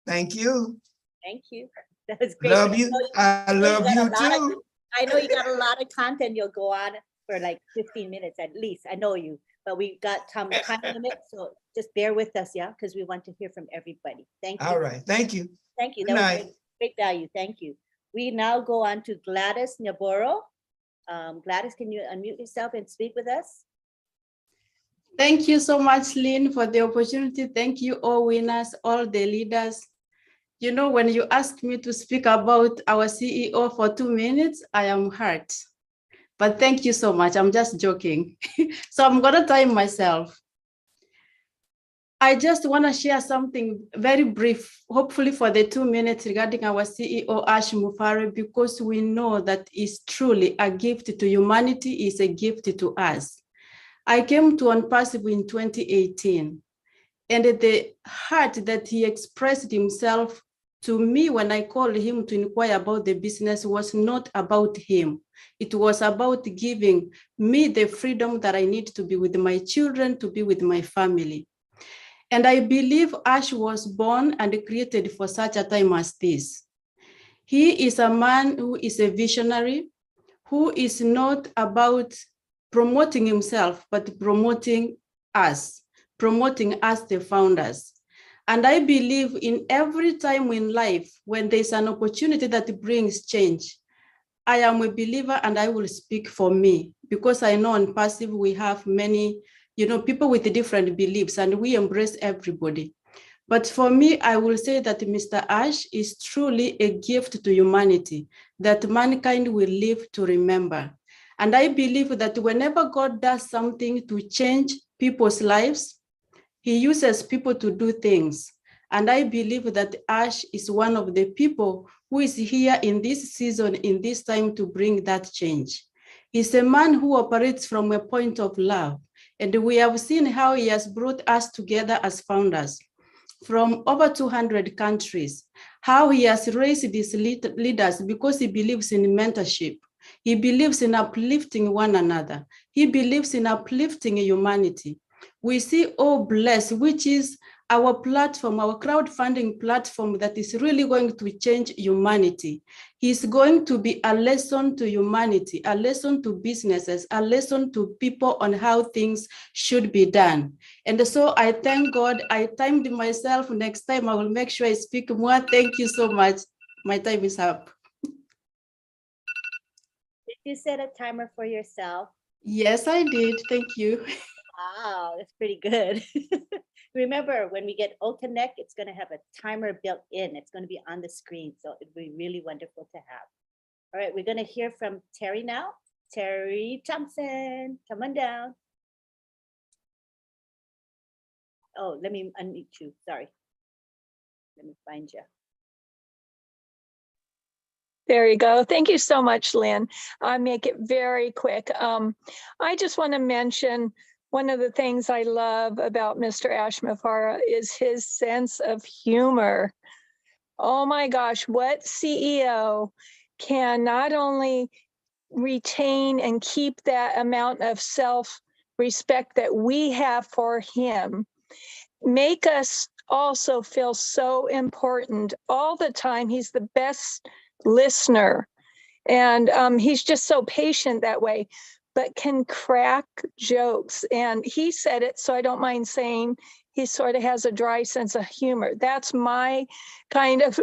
Thank you. Thank you. That was great. Love you. I love you too. I know you got a lot of content. You'll go on for like 15 minutes at least. I know you, but we got time limit. So just bear with us, yeah, because we want to hear from everybody. Thank you. All right. Thank you. Thank you. Good That night. was great value. Thank you. We now go on to Gladys Nyaboro. Gladys, can you unmute yourself and speak with us? Thank you so much, Lynn, for the opportunity. Thank you, all winners, all the leaders. You know, when you asked me to speak about our CEO for 2 minutes, I am hurt. But thank you so much. I'm just joking. So I'm going to time myself. I just want to share something very brief, hopefully for the 2 minutes, regarding our CEO, Ash Mufareh, because we know that is truly a gift to humanity, is a gift to us. I came to Unpassive in 2018, and the heart that he expressed himself to me when I called him to inquire about the business was not about him. It was about giving me the freedom that I need to be with my children, to be with my family. And I believe Ash was born and created for such a time as this. He is a man who is a visionary, who is not about promoting himself, but promoting us the founders. And I believe in every time in life, when there's an opportunity that brings change, I am a believer and I will speak for me, because I know on Passive we have many, people with different beliefs, and we embrace everybody. But for me, I will say that Mr. Ash is truly a gift to humanity that mankind will live to remember. And I believe that whenever God does something to change people's lives, he uses people to do things. And I believe that Ash is one of the people who is here in this season, in this time, to bring that change. He's a man who operates from a point of love. And we have seen how he has brought us together as founders from over 200 countries, how he has raised these leaders because he believes in mentorship. He believes in uplifting one another. He believes in uplifting humanity. We see Oh Bless, which is our platform, our crowdfunding platform that is really going to change humanity. He's going to be a lesson to humanity, a lesson to businesses, a lesson to people on how things should be done. And so I thank God. I timed myself. Next time I will make sure I speak more. Thank you so much. My time is up. Did you set a timer for yourself? Yes, I did. Thank you. Wow, that's pretty good. Remember, when we get O Connect, it's going to have a timer built in. It's going to be on the screen. So it'd be really wonderful to have. All right, we're going to hear from Terry now. Terry Thompson, come on down. Oh, let me unmute you. Sorry. Let me find you. There you go. Thank you so much, Lynn. I'll make it very quick. I just want to mention one of the things I love about Mr. Mufareh is his sense of humor. Oh my gosh, what CEO can not only retain and keep that amount of self-respect that we have for him, make us also feel so important all the time. He's the best listener, and he's just so patient that way, but can crack jokes. And he said it, so I don't mind saying he sort of has a dry sense of humor. That's my kind of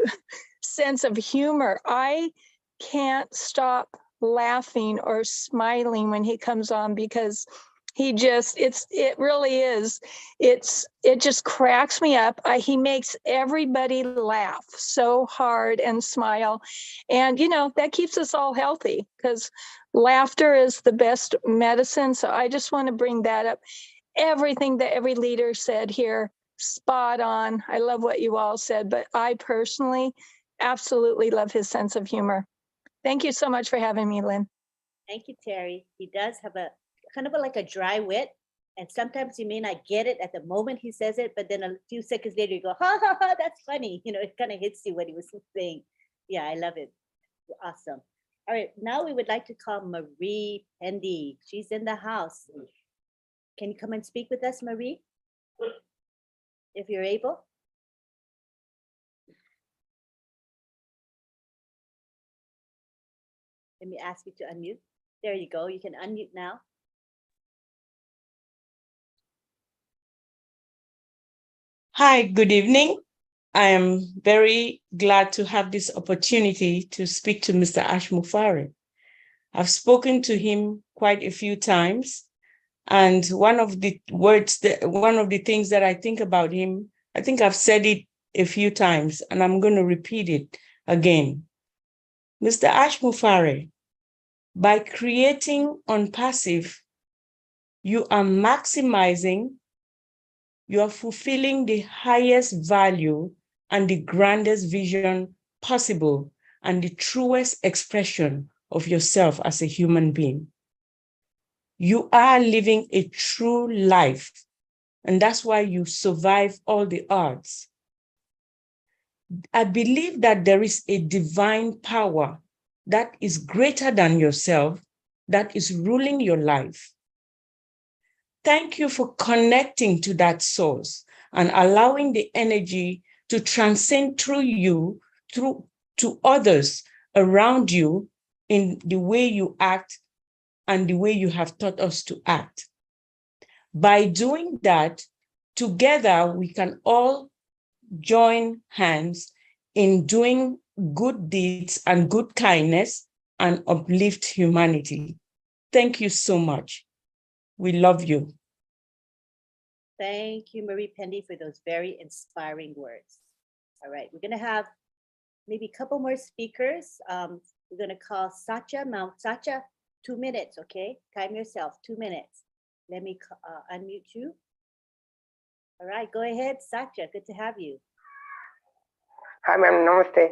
sense of humor. I can't stop laughing or smiling when he comes on, because he just, it really is. It just cracks me up. He makes everybody laugh so hard and smile. And, you know, that keeps us all healthy, because laughter is the best medicine. So I just want to bring that up. Everything that every leader said here, spot on. I love what you all said, but I personally absolutely love his sense of humor. Thank you so much for having me, Lynn. Thank you, Terry. He does have a kind of like a dry wit. And sometimes you may not get it at the moment he says it, but then a few seconds later you go, ha, ha, ha, that's funny. You know, it kind of hits you what he was saying. Yeah, I love it. Awesome. All right, now we would like to call Marie Pendy. She's in the house. Can you come and speak with us, Marie? If you're able. Let me ask you to unmute. There you go. You can unmute now. Hi, good evening. I am very glad to have this opportunity to speak to Mr. Mufareh. I've spoken to him quite a few times, and one of the things that I think about him, I think I've said it a few times, and I'm going to repeat it again. Mr. Mufareh, by creating Unpassive, you are maximizing, you are fulfilling the highest value and the grandest vision possible and the truest expression of yourself as a human being. You are living a true life, and that's why you survive all the odds. I believe that there is a divine power that is greater than yourself, that is ruling your life. Thank you for connecting to that source and allowing the energy to transcend through you, through to others around you in the way you act and the way you have taught us to act. By doing that, together we can all join hands in doing good deeds and good kindness and uplift humanity. Thank you so much. We love you. Thank you, Marie Pendy, for those very inspiring words. All right, we're going to have maybe a couple more speakers. We're going to call Satya. Now, Satya, 2 minutes, okay? Time yourself, 2 minutes. Let me unmute you. All right, go ahead, Satya. Good to have you. Hi, ma'am. Namaste.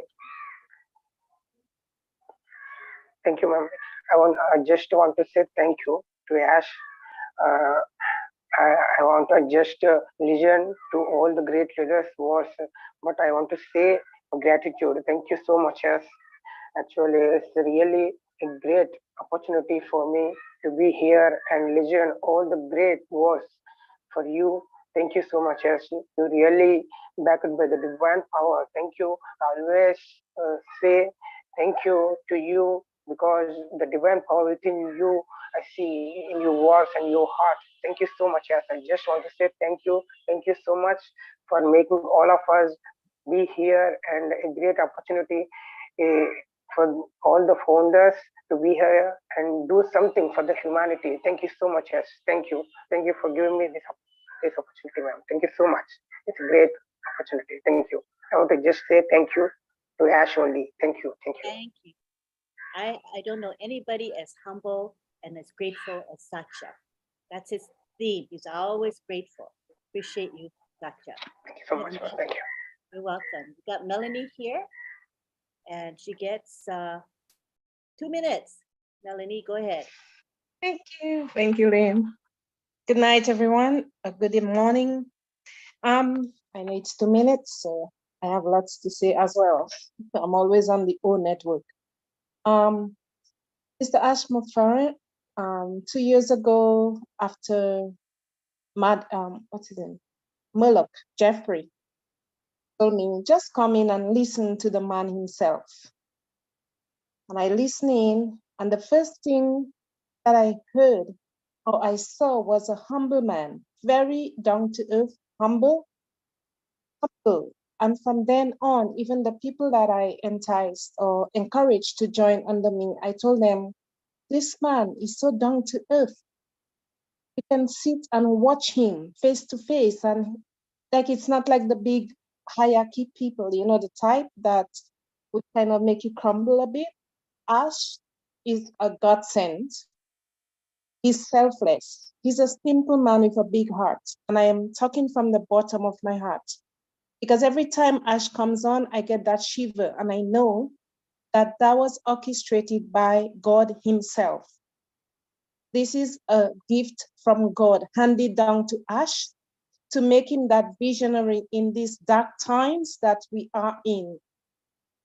Thank you, ma'am. I just want to say thank you to Ash. I want to just listen to all the great leaders' words, but I want to say gratitude. Thank you so much, Ash. Actually, it's really a great opportunity for me to be here and listen all the great words for you. Thank you so much, as you really backed by the divine power. Thank you. I always say thank you to you because the divine power within you, I see in your words and your heart. Thank you so much, as I just want to say thank you. Thank you so much for making all of us be here and a great opportunity for all the founders to be here and do something for the humanity. Thank you so much, yes. Thank you. Thank you for giving me this opportunity, ma'am. Thank you so much. It's a great opportunity. Thank you. I want to just say thank you to Ash only. Thank you. Thank you. Thank you. I don't know anybody as humble and as grateful as Satya. That's his theme. He's always grateful. Appreciate you, Satya. Thank you so much. Thank you. You're welcome. We got Melanie here, and she gets 2 minutes. Melanie, go ahead. Thank you. Thank you, Lynn. Good night, everyone. Good morning. I know it's 2 minutes, so I have lots to say as well. I'm always on the O network. Mr. Ash Mufareh, 2 years ago, after what's his name? Murlock, Jeffrey, told me, just come in and listen to the man himself. And I listened in, and the first thing that I heard or I saw was a humble man, very down to earth, humble. And from then on, even the people that I enticed or encouraged to join under me, I told them, this man is so down to earth. You can sit and watch him face to face, and like it's not like the big hierarchy people, you know, the type that would kind of make you crumble a bit. Ash is a godsend. He's selfless. He's a simple man with a big heart. And I am talking from the bottom of my heart. Because every time Ash comes on, I get that shiver. And I know that that was orchestrated by God himself. This is a gift from God handed down to Ash to make him that visionary in these dark times that we are in.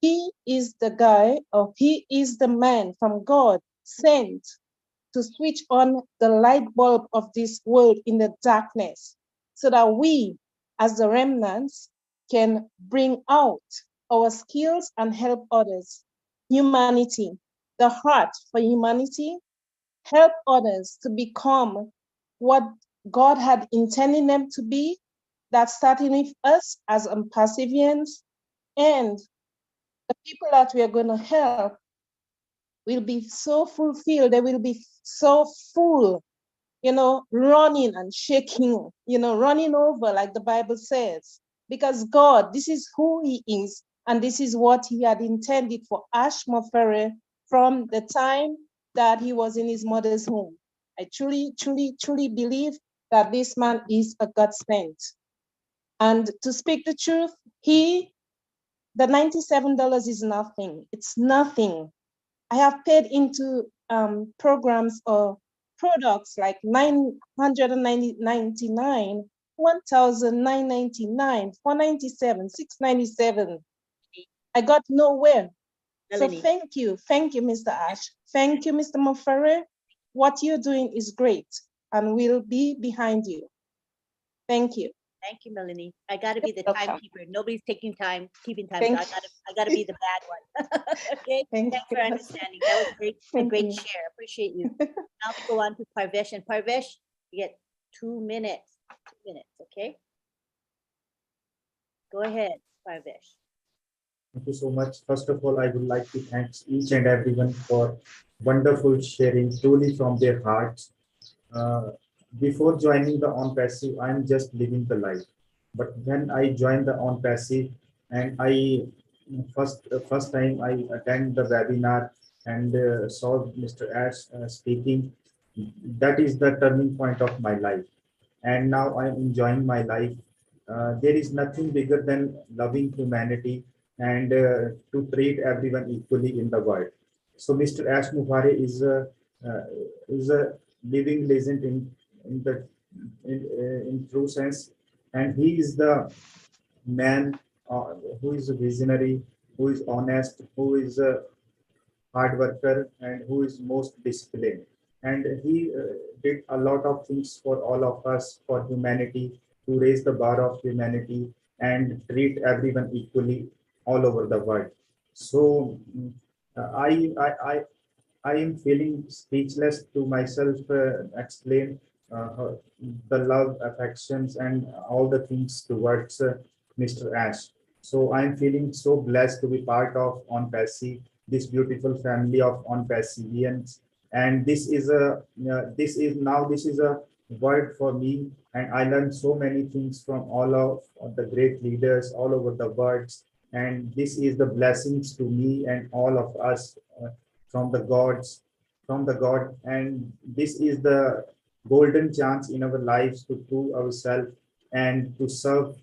He is the guy, or he is the man from God sent to switch on the light bulb of this world in the darkness so that we, as the remnants, can bring out our skills and help others. Humanity, the heart for humanity, help others to become what God had intended them to be, that's starting with us as Pacifians, and the people that we are going to help will be so fulfilled, they will be so full, you know, running and shaking, you know, running over like the Bible says. Because God, this is who he is, and this is what he had intended for Ash Mufareh from the time that he was in his mother's home. I truly, truly, truly believe that this man is a God sent. And to speak the truth, the $97 is nothing. It's nothing. I have paid into programs or products like $999, $1,999, $497, $697. I got nowhere. Melanie. So thank you, Mr. Ash. Thank you, Mr. Mufareh. What you're doing is great, and we'll be behind you. Thank you. Thank you, Melanie. I got to be the welcome. timekeeper. Nobody's keeping time, keeping time. Thank So I got to be the bad one. Okay. Thank Thanks you. for understanding. That was great. A Thank great you. share. Appreciate you. Now we go on to Parvesh, and Parvesh, you get 2 minutes. 2 minutes. Okay. Go ahead, Parvesh. Thank you so much. First of all, I would like to thank each and everyone for wonderful sharing, truly from their hearts. Before joining the On Passive, I'm just living the life. But when I joined the On Passive, and I first time I attend the webinar and saw Mr. Ash speaking, that is the turning point of my life. And now I'm enjoying my life. There is nothing bigger than loving humanity and to treat everyone equally in the world. So Mr. Ash Mufareh is a living legend in true sense, and he is the man who is a visionary, who is honest, who is hard worker and who is most disciplined. And he did a lot of things for all of us, for humanity, to raise the bar of humanity and treat everyone equally all over the world. So I am feeling speechless to myself explain uh, the love, affections, and all the things towards Mr. Ash. So I'm feeling so blessed to be part of On Passy, this beautiful family of On Passyvians. And this is a word for me, and I learned so many things from all of the great leaders all over the world. And this is the blessings to me and all of us. From the gods, from the God. And this is the golden chance in our lives to prove ourselves and to serve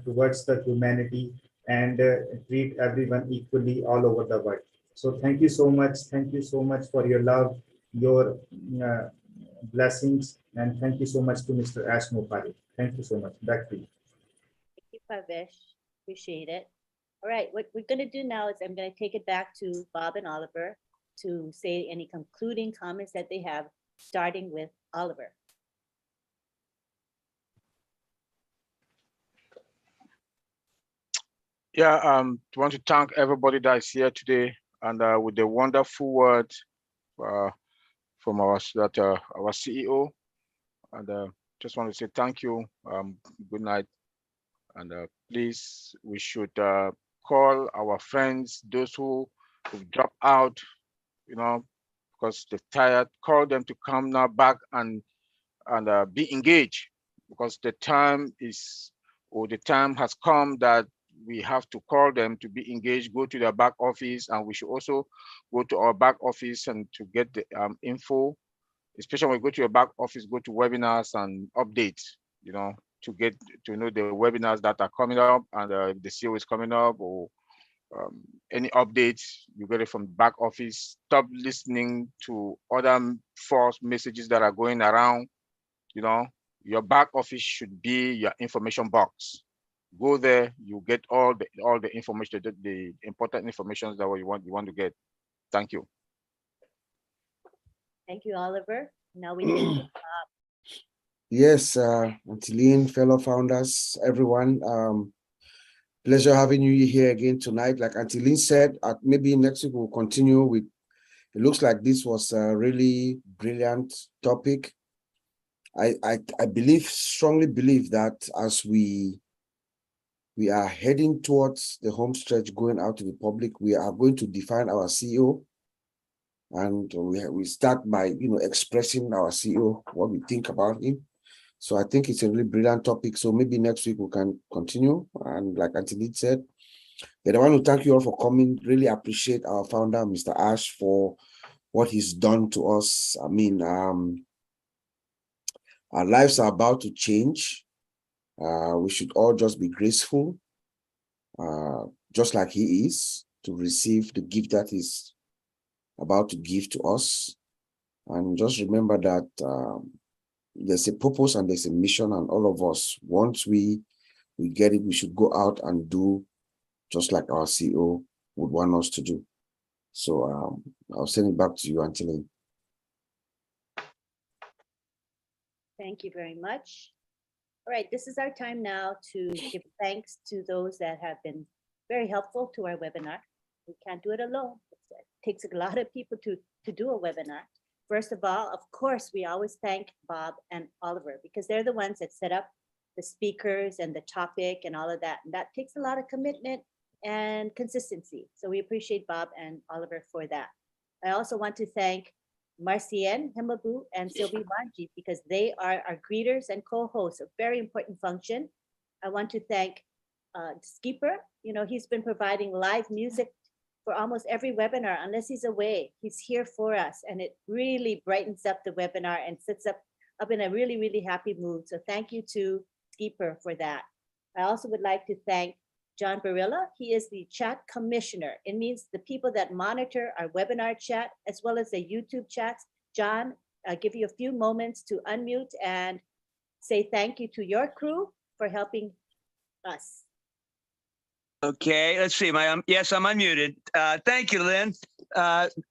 towards the humanity and treat everyone equally all over the world. So thank you so much. Thank you so much for your love, your blessings, and thank you so much to Mr. Ash Mufareh. Thank you so much. Back to you. Thank you, Pavesh. Appreciate it. All right, what we're going to do now is I'm going to take it back to Bob and Oliver to say any concluding comments that they have, starting with Oliver. Yeah, I want to thank everybody that is here today, and with the wonderful word from our CEO, and just want to say thank you. Good night, and please, we should call our friends, those who drop out, because they're tired. Call them to come now back and be engaged, because the time has come that we have to call them to be engaged, go to their back office, and we should also go to our back office and to get the info, especially when we go to your back office, go to webinars and updates, to get to know the webinars that are coming up, and the CEO is coming up, or any updates, you get it from the back office. Stop listening to other false messages that are going around. Your back office should be your information box. Go there, you get all the information, the important information that you want to get. Thank you. Thank you, Oliver. Now we need Yes, Antiline, fellow founders, everyone. Pleasure having you here again tonight. Like Antiline said, maybe next week we'll continue with, it looks like this was a really brilliant topic. I strongly believe that as we are heading towards the home stretch, going out to the public, we are going to define our CEO. And we start by, expressing our CEO, what we think about him. So I think it's a really brilliant topic. So maybe next week we can continue. And like Antiline said, but I want to thank you all for coming. Really appreciate our founder, Mr. Ash, for what he's done to us. I mean, our lives are about to change. We should all just be graceful, just like he is, to receive the gift that he's about to give to us. And just remember that there's a purpose and there's a mission, and all of us, once we get it, we should go out and do just like our CEO would want us to do. So I'll send it back to you, Antiline. Thank you very much. All right, this is our time now to give thanks to those that have been very helpful to our webinar. We can't do it alone. It takes a lot of people to do a webinar. First of all, of course, we always thank Bob and Oliver, because they're the ones that set up the speakers and the topic and all of that. And that takes a lot of commitment and consistency. So we appreciate Bob and Oliver for that. I also want to thank Marcienne Himabu and Sylvie Wanji, because they are our greeters and co-hosts, a very important function. I want to thank Skipper. He's been providing live music for almost every webinar, unless he's away. He's here for us, and it really brightens up the webinar and sets up in a really, really happy mood. So thank you to Skipper for that. I also would like to thank John Barilla. He is the chat commissioner. It means the people that monitor our webinar chat as well as the YouTube chats. John, I'll give you a few moments to unmute and say thank you to your crew for helping us. Okay, let's see. Yes, I'm unmuted. Thank you, Lynn.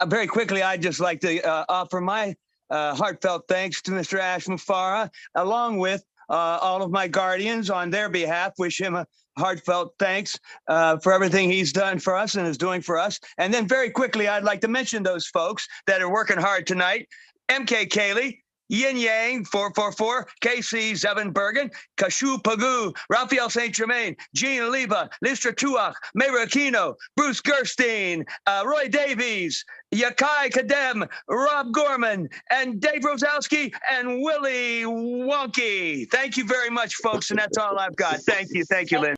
Very quickly, I'd just like to offer my heartfelt thanks to Mr. Ash Mufareh, along with all of my guardians on their behalf. Wish him a heartfelt thanks for everything he's done for us and is doing for us. And then very quickly, I'd like to mention those folks that are working hard tonight. MK Kaylee, Yin Yang 444, KC Zevenbergen, Kashu Pagu, Raphael St. Germain, Jean Oliva, Listra Tuach, Mayra Aquino, Bruce Gerstein, Roy Davies, Yakai Kadem, Rob Gorman, and Dave Rosowski, and Willie Wonky. Thank you very much, folks, and that's all I've got. Thank you, Lynn.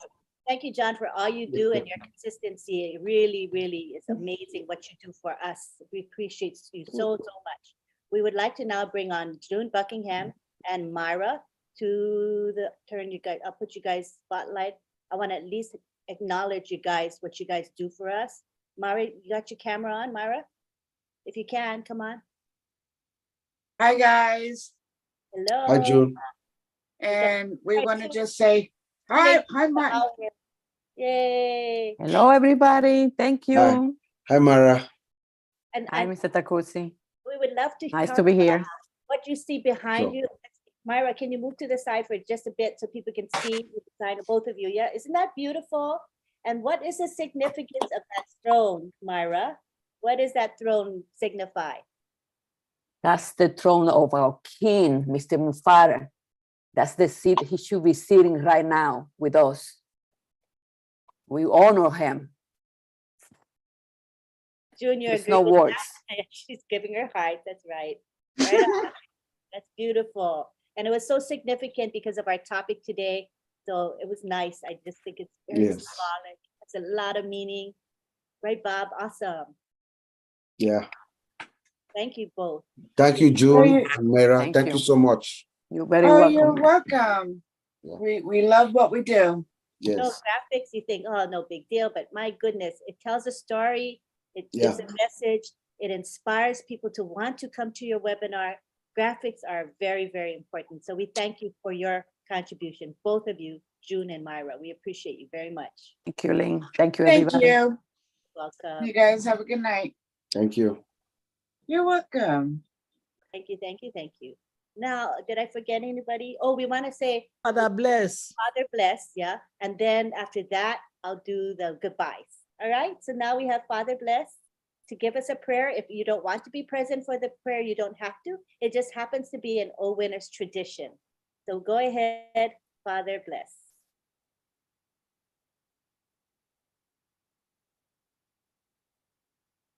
Thank you, John, for all you do and your consistency. It really, really is amazing what you do for us. We appreciate you so much. We would like to now bring on June Buckingham and Myra to the turn. You guys, I'll put you guys spotlight. I want to at least acknowledge you guys, what you guys do for us. Myra, you got your camera on, Myra? If you can, come on. Hi, guys. Hello. Hi, June. And we want to just say hi, Martin. Yay. Hello, everybody. Thank you. Hi, Mara. And Hi, Mr. Takusi. we would love to Nice talk to be here. about what you see behind Sure. you. Myra, can you move to the side for just a bit so people can see the side of both of you? Yeah, isn't that beautiful? And what is the significance of that throne, Myra? What does that throne signify? That's the throne of our king, Mr. Mufareh. That's the seat he should be sitting right now with us. We honor him. Junior, There's no words. She's giving her heart. That's right. Right on. That's beautiful. And it was so significant because of our topic today. So it was nice. I just think it's very symbolic. It's a lot of meaning. Right, Bob? Awesome. Yeah. Thank you both. Thank you, June and Mara. Thank Thank you. you so much. You're very Oh, welcome. you're welcome. We love what we do. No Yes. graphics, you think, oh, no big deal. But my goodness, it tells a story. It gives a message. It inspires people to want to come to your webinar. Graphics are very, very important. So we thank you for your contribution, both of you, June and Myra. We appreciate you very much. Thank you, Lynn. Thank you, Thank everybody. you. Welcome. You guys have a good night. Thank you. You're welcome. Thank you, thank you, thank you. Now, did I forget anybody? Oh, we want to say Father bless. Father bless, yeah. And then after that, I'll do the goodbyes. All right. So now we have Father bless to give us a prayer. If you don't want to be present for the prayer, you don't have to. It just happens to be an O Winners tradition. So go ahead, Father bless.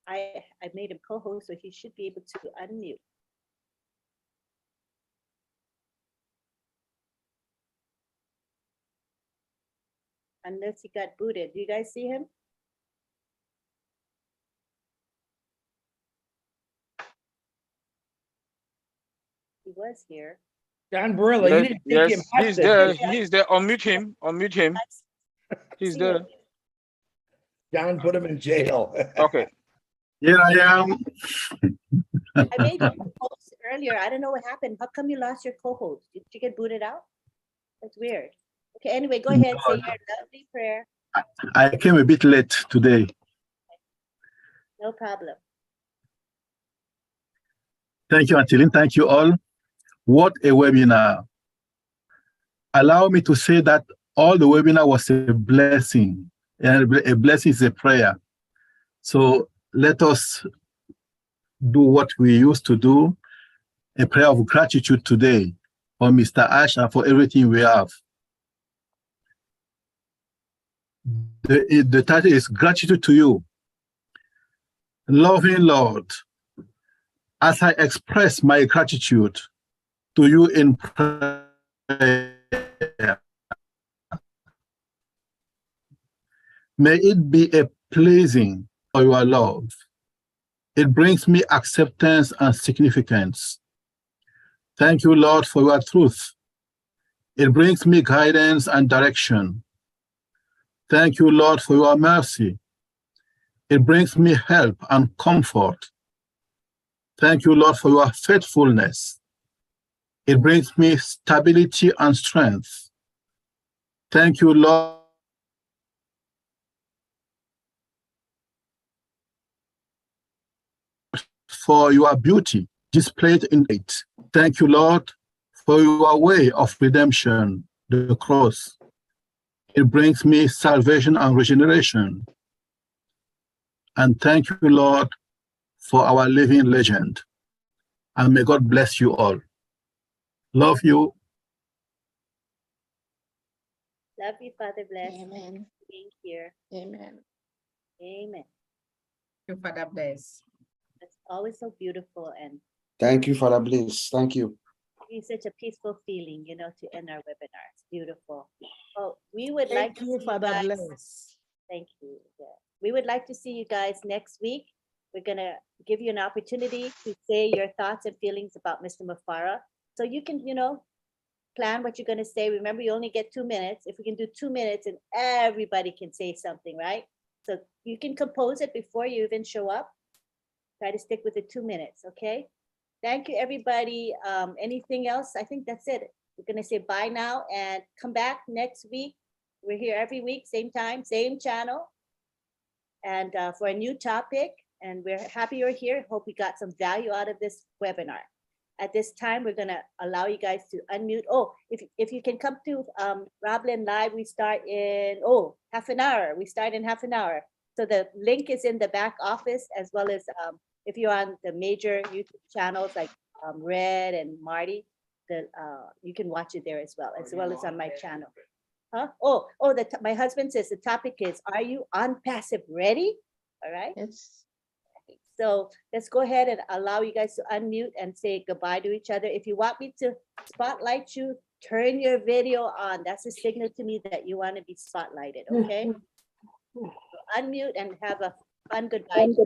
I made him co-host, so he should be able to unmute. Unless he got booted. Do you guys see him? He was here. John Barilla, you Yes, didn't take yes, him. he's there. He's there. Unmute him. Unmute him. He's See there. him. John put him in jail. Okay. Here I am. I made you co-host earlier. I don't know what happened. How come you lost your co-host? Did you get booted out? That's weird. Okay, anyway, go ahead. Say your lovely prayer. I came a bit late today. No problem. Thank you, Antilin. Thank you all. What a webinar. Allow me to say that all the webinar was a blessing. And a blessing is a prayer. So let us do what we used to do, a prayer of gratitude today for Mr. Ash and for everything we have. The title is Gratitude to You. Loving Lord, as I express my gratitude to you in prayer, may it be a pleasing for your love. It brings me acceptance and significance. Thank you, Lord, for your truth. It brings me guidance and direction. Thank you, Lord, for your mercy. It brings me help and comfort. Thank you, Lord, for your faithfulness. It brings me stability and strength. Thank you, Lord, for your beauty displayed in it. Thank you, Lord, for your way of redemption, the cross. It brings me salvation and regeneration. And thank you, Lord, for our living legend. And may God bless you all. Love you. Love you, Father Bless. Amen. Being here. Amen. Amen. You, Father Bless. It's always so beautiful and Thank you, Father Bliss. Thank you. it's such a peaceful feeling, you know, to end our webinar. It's beautiful. Oh, we would like Thank to you, see Father guys. Bless. Thank you. Yeah. We would like to see you guys next week. We're gonna give you an opportunity to say your thoughts and feelings about Mr. Mufareh. So you can, you know, plan what you're gonna say. Remember, you only get 2 minutes. If we can do 2 minutes and everybody can say something, right? So you can compose it before you even show up. Try to stick with the 2 minutes, okay? Thank you, everybody. Anything else? I think that's it. We're gonna say bye now and come back next week. We're here every week, same time, same channel. And for a new topic, and we're happy you're here. Hope we got some value out of this webinar. At this time, we're gonna allow you guys to unmute. Oh, if you can come to Roblin Live, we start in, half an hour. We start in half an hour. So the link is in the back office, as well as if you're on the major YouTube channels like Red and Marty, you can watch it there as well as on my channel. Huh? My husband says the topic is, are you on passive ready? All right. Yes. So let's go ahead and allow you guys to unmute and say goodbye to each other. If you want me to spotlight you, turn your video on. That's a signal to me that you want to be spotlighted, okay? So unmute and have a fun goodbye. Go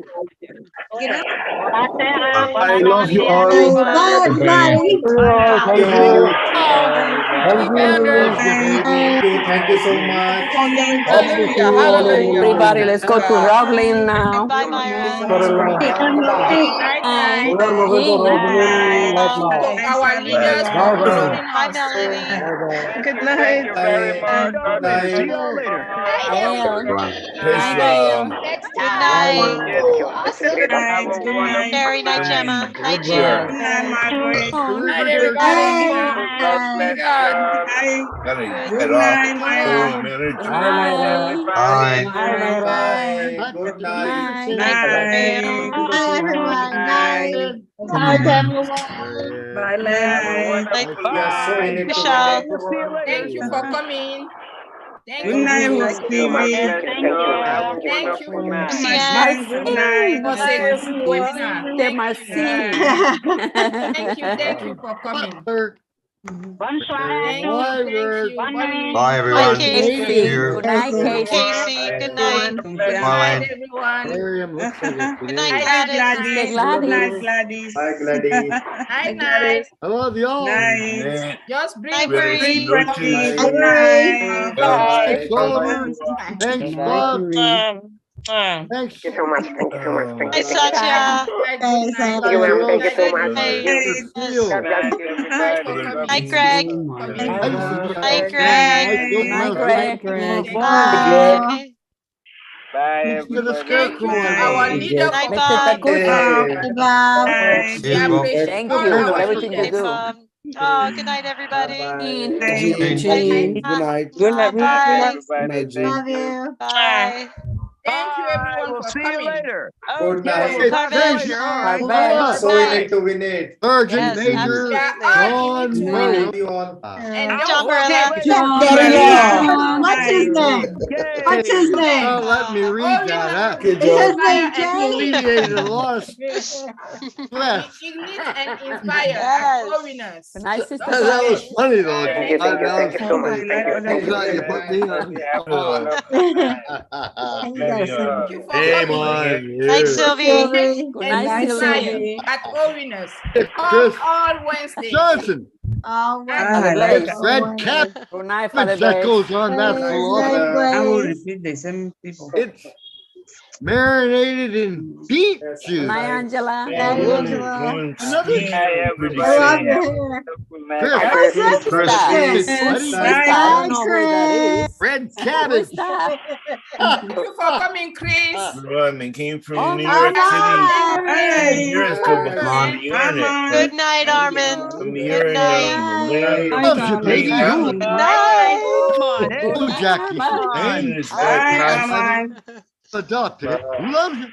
ahead. I love you all. Thank you so much. Hallelujah. Hallelujah. Everybody, let's go to Roblin now. Bye, Myra. Night, night. Our leaders for closing Hi, us. Melanie. Good night. God bless. See y'all later. Gail. Praise Hi, God. Gail. Good night. Good night. Sherry, night, Gemma. Night, Yeah. June. Good night, Margaret. Oh, Good night, everybody. Good night, Myra. good night. Bye. Bye. Good Good night. night. Night, Night. Bye, everyone. Night. Night, everyone. Bye. Night. We are so in it Michelle. together. See you later. Thank you for coming. Thank Good you. night, Miss Stevie. Thank you. Thank you. Lucianne. For saying good Marcin. webinar. Mr. Thank Marcin. you. Thank you for coming. Bonsoir. Thank you. Bye, Hi, everyone. Casey. Good night, Casey. Casey. Good night. Good night, everyone. Good night, Night, Gladys. Sister night. Gladys. Bye, Gladys. Night, night. I love y'all. Just bring Night, good Bree. Good night. Thanks, Bye. Oliver. Thanks, Bob. Thanks. Thank you so much. Thank you so much. Thank Hi, you so much. Satya. Good night. Thank you, ma'am. Thank you so much. Hi. Thank you. Yes. God bless you. Thanks for coming. Hi, Greg. Hi, Greg. Good night, Greg. Bye. To the Thank you scarecrow. to our leader Night, for Mr. Bob. Takusa. We appreciate Thank all you for our everything you Night, leaders. do. Bob. Oh, good night, everybody. Jean, good night. Bye. Good night, Jean. Bye. Thank you, everyone, We'll for see you coming. later. Good Okay, night. we'll talk to you Thanks. later. All right. Bye-bye. So in Bye. it to win it. Sergeant Yes, Major We are absolutely. all in it John to win Murray. it. Everyone. And John don't forget, Barilla. What's his name? What's his name? Let me read that, huh? Good Is his job. name To Jay? alleviate the loss. Flesh. ignite and inspire as Yes. all winners. Good night, Sister That was Gladys. funny, though. Thank you. Thank you. Thank you so much. Thank you. I'm Thank you. glad you put me on the spot. Thank you for Hey, coming. man. Night, Sylvie. Good night, And Sylvia. inspire at all winners. Chris All Wednesdays. Johnson. Father Bless. Red cap. Good night, Father That Bless. goes on that Nice, philosophy. brother. I will repeat the same people. It's marinated in beet juice. Hi, Angela. Another Chris. I don't know who that is. red Who cabbage. is that? Thank you for coming, Chris. Roman came from Oh, New York my City. Years ago, but you're in it. Good night, Armand. Good night. Loves you, baby. Ooh. Good night. Come on, hey. Oh, Jackie. And his wife, Hi, Patsy. adopted. Loves you.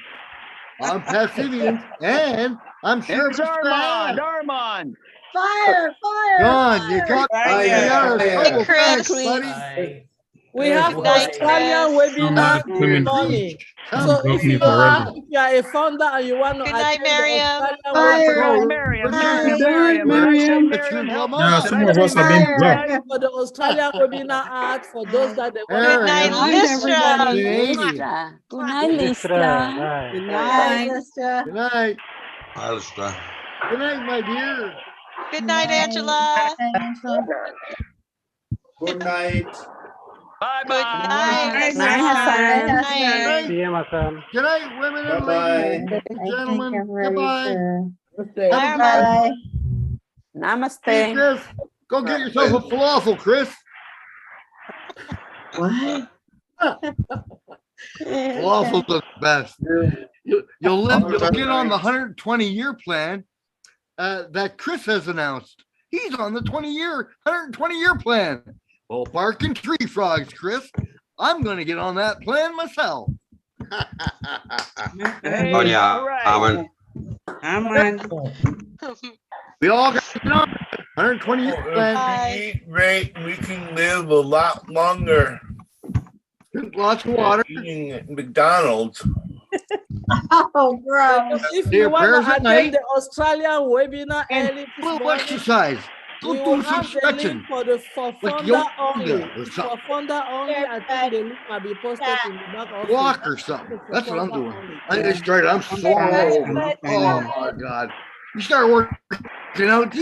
I'm Pacifian, and I'm sure Here's Armand. Fire, fire. John, you got me out of trouble. Chris. Thanks, buddy. We have Australian webinar this morning. So if you are a founder and you want to Good night, Miriam. Yeah, some of us have been blocked. For the Australian webinar art, for those that they want Good night, Listra. Listra. Good night, Listra. Good night, Listra. Good night. Alistair. Good night, my dear. Good night, Angela. Good night. Good night. Good night, Hassan. Good night, women and ladies and gentlemen. Goodbye. Bye. Hey, Namaste. Chris, go get yourself a falafel, Chris. What? Falafel's the best. You'll get on the 120-year plan that Chris has announced. He's on the 120-year plan. Well, barking tree frogs, Chris. I'm going to get on that plan myself. Hey, Oh, yeah. all right. We all got to get on 120-year plan. If we eat right, we can live a lot longer. Drink lots of water. Eating McDonald's. Oh, bro. If Say you your want prayers to at attend night. the Australian webinar early this Little morning, exercise. we Go will do some have the stretching. link for Like founder yoga only. or For something. founder only, I think the link might be posted in the back of Walk the or something. for That's what I'm founder doing. only. I get started. I'm sore all over. Oh my God. You start working out.